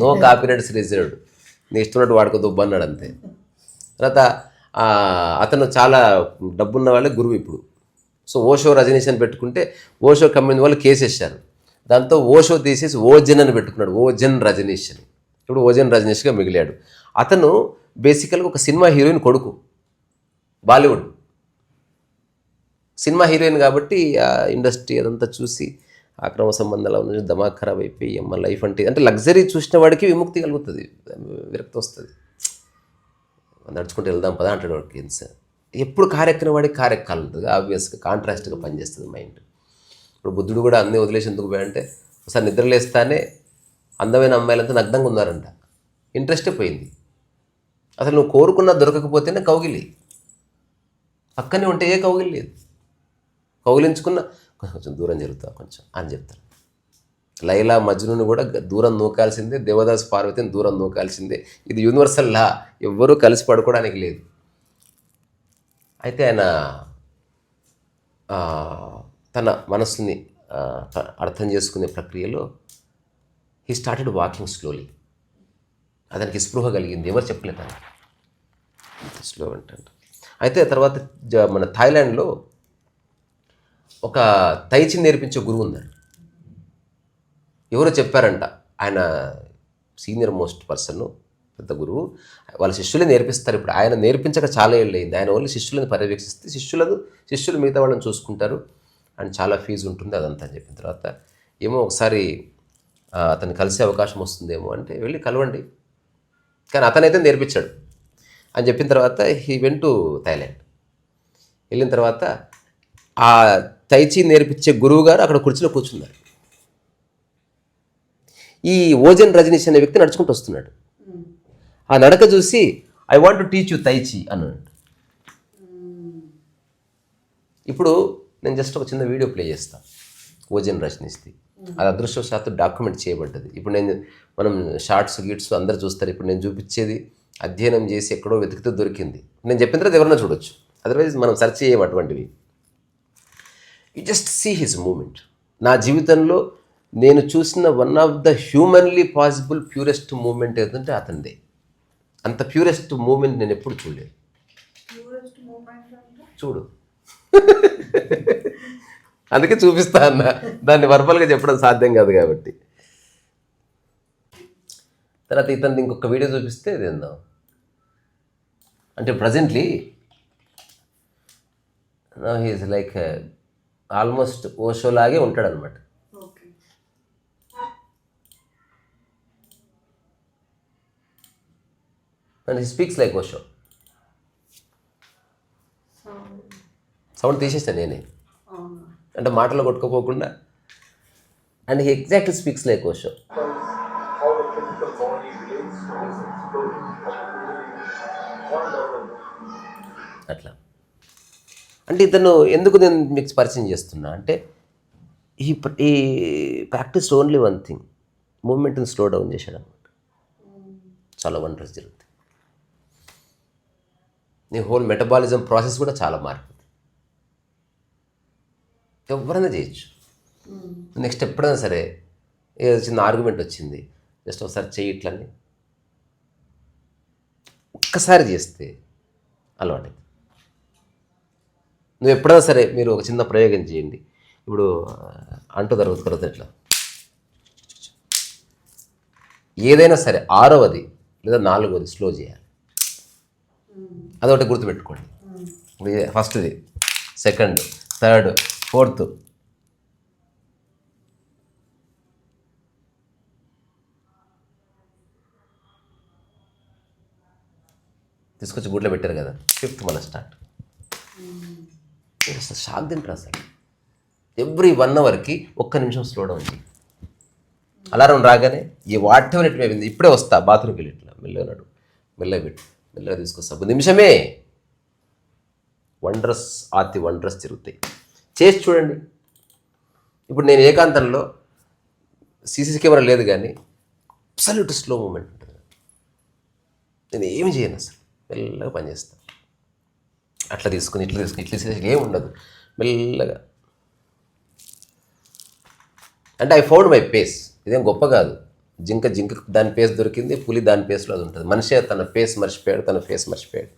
నో కాపీరైట్స్ రిజర్వ్డ్, నీ ఇష్టం వాడుకో దుబ్బు అన్నాడు అంతే. తర్వాత అతను చాలా డబ్బున్న వాళ్ళే గురువు ఇప్పుడు. సో ఓషో రజనీష్ అని పెట్టుకుంటే ఓషో కంపెనీ వాళ్ళు కేసు వేశారు. దాంతో ఓషో తీసేసి ఓజన్ అని పెట్టుకున్నాడు, ఓజన్ రజనీష్ అని. ఇప్పుడు ఓజన్ రజనీష్గా మిగిలాడు. అతను బేసికల్గా ఒక సినిమా హీరోయిన్ కొడుకు, బాలీవుడ్ సినిమా హీరోయిన్. కాబట్టి ఆ ఇండస్ట్రీ అదంతా చూసి అక్రమ సంబంధాలు ఉన్న దమాక్ ఖరాబ్ అయిపోయి అమ్మ లైఫ్ అంటే లగ్జరీ చూసిన వాడికి విముక్తి కలుగుతుంది, విరక్తి వస్తుంది. నడుచుకుంటూ వెళ్దాం పదా అంటాడు వాడికి. ఎప్పుడు కారెక్కిన వాడికి కారెక్కాలి ఉంటుంది, ఆబ్వియస్గా కాంట్రాస్ట్గా పనిచేస్తుంది మైండ్. ఇప్పుడు బుద్ధుడు కూడా అన్నీ వదిలేసి ఎందుకు పోయాడంటే, ఒకసారి నిద్రలేస్తానే అందమైన అమ్మాయిలంతా నగ్నంగా ఉన్నారంట, ఇంట్రెస్టే పోయింది. అసలు నువ్వు కోరుకున్నా దొరకకపోతేనే కౌగిలి, పక్కనే ఉంటే ఏ కౌగిలి లేదు. కౌగిలించుకున్న కొంచెం దూరం జరుగుతావు కొంచెం అని చెప్తారు. లైలా మజ్నుని కూడా దూరం నూకాల్సిందే, దేవదాస్ పార్వతిని దూరం నూకాల్సిందే. ఇది యూనివర్సల్ లా, ఎవ్వరూ కలిసి పడుకోవడానికి లేదు. అయితే ఆయన తన మనసుని అర్థం చేసుకునే ప్రక్రియలో హీ స్టార్టెడ్ వాకింగ్ స్లోలీ. అతనికి స్పృహ కలిగింది, ఎవరు చెప్పలేదు అని, స్లో అంటే. అయితే తర్వాత మన థాయిలాండ్లో ఒక తైచి నేర్పించే గురువు ఉన్నారు. ఎవరో చెప్పారంట, ఆయన సీనియర్ మోస్ట్ పర్సన్, పెద్ద గురువు. వాళ్ళ శిష్యులే నేర్పిస్తారు. ఇప్పుడు ఆయన నేర్పించక చాలా ఏళ్ళు అయింది. ఆయన ఓన్లీ శిష్యులను పర్యవేక్షిస్తే శిష్యులు మిగతా వాళ్ళని చూసుకుంటారు అండ్ చాలా ఫీజు ఉంటుంది అదంతా అని చెప్పిన తర్వాత, ఏమో ఒకసారి అతన్ని కలిసే అవకాశం వస్తుందేమో అంటే వెళ్ళి కలవండి, కానీ అతనైతే నేర్పించాడు అని చెప్పిన తర్వాత హీ వెంట్ టు థాయిలాండ్. వెళ్ళిన తర్వాత ఆ తైచి నేర్పించే గురువు గారు అక్కడ కుర్చీలో కూర్చున్నారు. ఈ ఓజన్ రజనీష్ అనే వ్యక్తి నడుచుకుంటూ వస్తున్నాడు. ఆ నడక చూసి I want to teach you tai chi అన్నాడు. ఇప్పుడు నేను జస్ట్ ఒక చిన్న వీడియో ప్లే చేస్తాను ఓజన్ రజనీష్ది. అది అదృష్టవశాత్తు డాక్యుమెంట్ చేయబడ్డది. ఇప్పుడు మనం షార్ట్స్ గిట్స్ అందరు చూస్తారు. ఇప్పుడు నేను చూపించేది అధ్యయనం చేసి ఎక్కడో వెతికితే దొరికింది. నేను చెప్పిన తర్వాత ఎవరైనా చూడొచ్చు, అదర్వైజ్ మనం సెర్చ్ చేయము అటువంటివి. You just see his moment. నా జీవితంలో నేను చూసిన one of the humanly possible purest moment ఏదంటే అతనిదే. అంత ప్యూరెస్ట్ మూమెంట్ నేను ఎప్పుడు చూడలేదు. చూడు, అందుకే చూపిస్తా అన్న, దాన్ని వర్బల్గా చెప్పడం సాధ్యం కాదు కాబట్టి. తర్వాత ఇతను ఇంకొక వీడియో చూపిస్తే ఇదేందో అంటే presently he is like almost Osho లాగే ఉంటాడు అనమాట. And he speaks like Osho. Sound తీసేస్తాను నేనే, అంటే మాటలు కొట్టుకోపోకుండా. And he exactly speaks like Osho. అట్లా అంటే ఇతను ఎందుకు నేను మీకు పరిచయం చేస్తున్నా అంటే, ఈ ప్రాక్టీస్ ఓన్లీ వన్ థింగ్, మూమెంట్ని స్లో డౌన్ చేశాడు అనమాట. చాలా వండర్స్ జరుగుతుంది. నీ హోల్ మెటబాలిజం ప్రాసెస్ కూడా చాలా మారిపోతుంది. ఎవరైనా చేయొచ్చు. నెక్స్ట్ ఎప్పుడైనా సరే ఏదో చిన్న ఆర్గ్యుమెంట్ వచ్చింది, జస్ట్ ఒకసారి చెయ్యి ఇట్లని ఒక్కసారి చేస్తే అలవాటు. నువ్వు ఎప్పుడైనా సరే మీరు ఒక చిన్న ప్రయోగం చేయండి. ఇప్పుడు అంటూ తర్వాత ఇట్లా ఏదైనా సరే 6వది లేదా 4వది స్లో చేయాలి. అదొకటి గుర్తుపెట్టుకోండి. ఇప్పుడు ఫస్ట్ది, సెకండ్, థర్డ్, ఫోర్త్. తీసుకొచ్చి గుడ్లో పెట్టారు కదా, 5th మళ్ళీ స్టార్ట్. మీరు అసలు షాక్ తింటారు అసలు. ఎవ్రీ 1 అవర్కి 1 నిమిషం స్లో డౌన్ చేయి. అలారం రాగానే ఈ వాట్ ఎవర్ ఇట్ అయిపోయింది, ఇప్పుడే వస్తా బాత్రూమ్కి వెళ్ళి ఇట్లా మెల్లగా నడు, మెల్లగా పెట్టు, మెల్లగా తీసుకొస్తా, 1 నిమిషమే. వండర్స్ జరుగుతాయి. చేసి చూడండి. ఇప్పుడు నేను ఏకాంతంలో సీసీ కెమెరా లేదు కానీ అబ్సల్యూట్ స్లో మూమెంట్ ఉంటుంది. నేను ఏమి చేయను అసలు, మెల్లగా పనిచేస్తాను. అట్లా తీసుకుని ఇట్లా చేసి ఏమి ఉండదు, మెల్లగా. అంటే ఐ ఫౌండ్ మై పేస్. ఇదేం గొప్ప కాదు. జింక దాని పేస్ దొరికింది, పులి దాని పేస్లో అది ఉంటుంది. మనిషి తన పేస్ మర్చిపోయాడు, తన ఫేస్ మర్చిపోయాడు.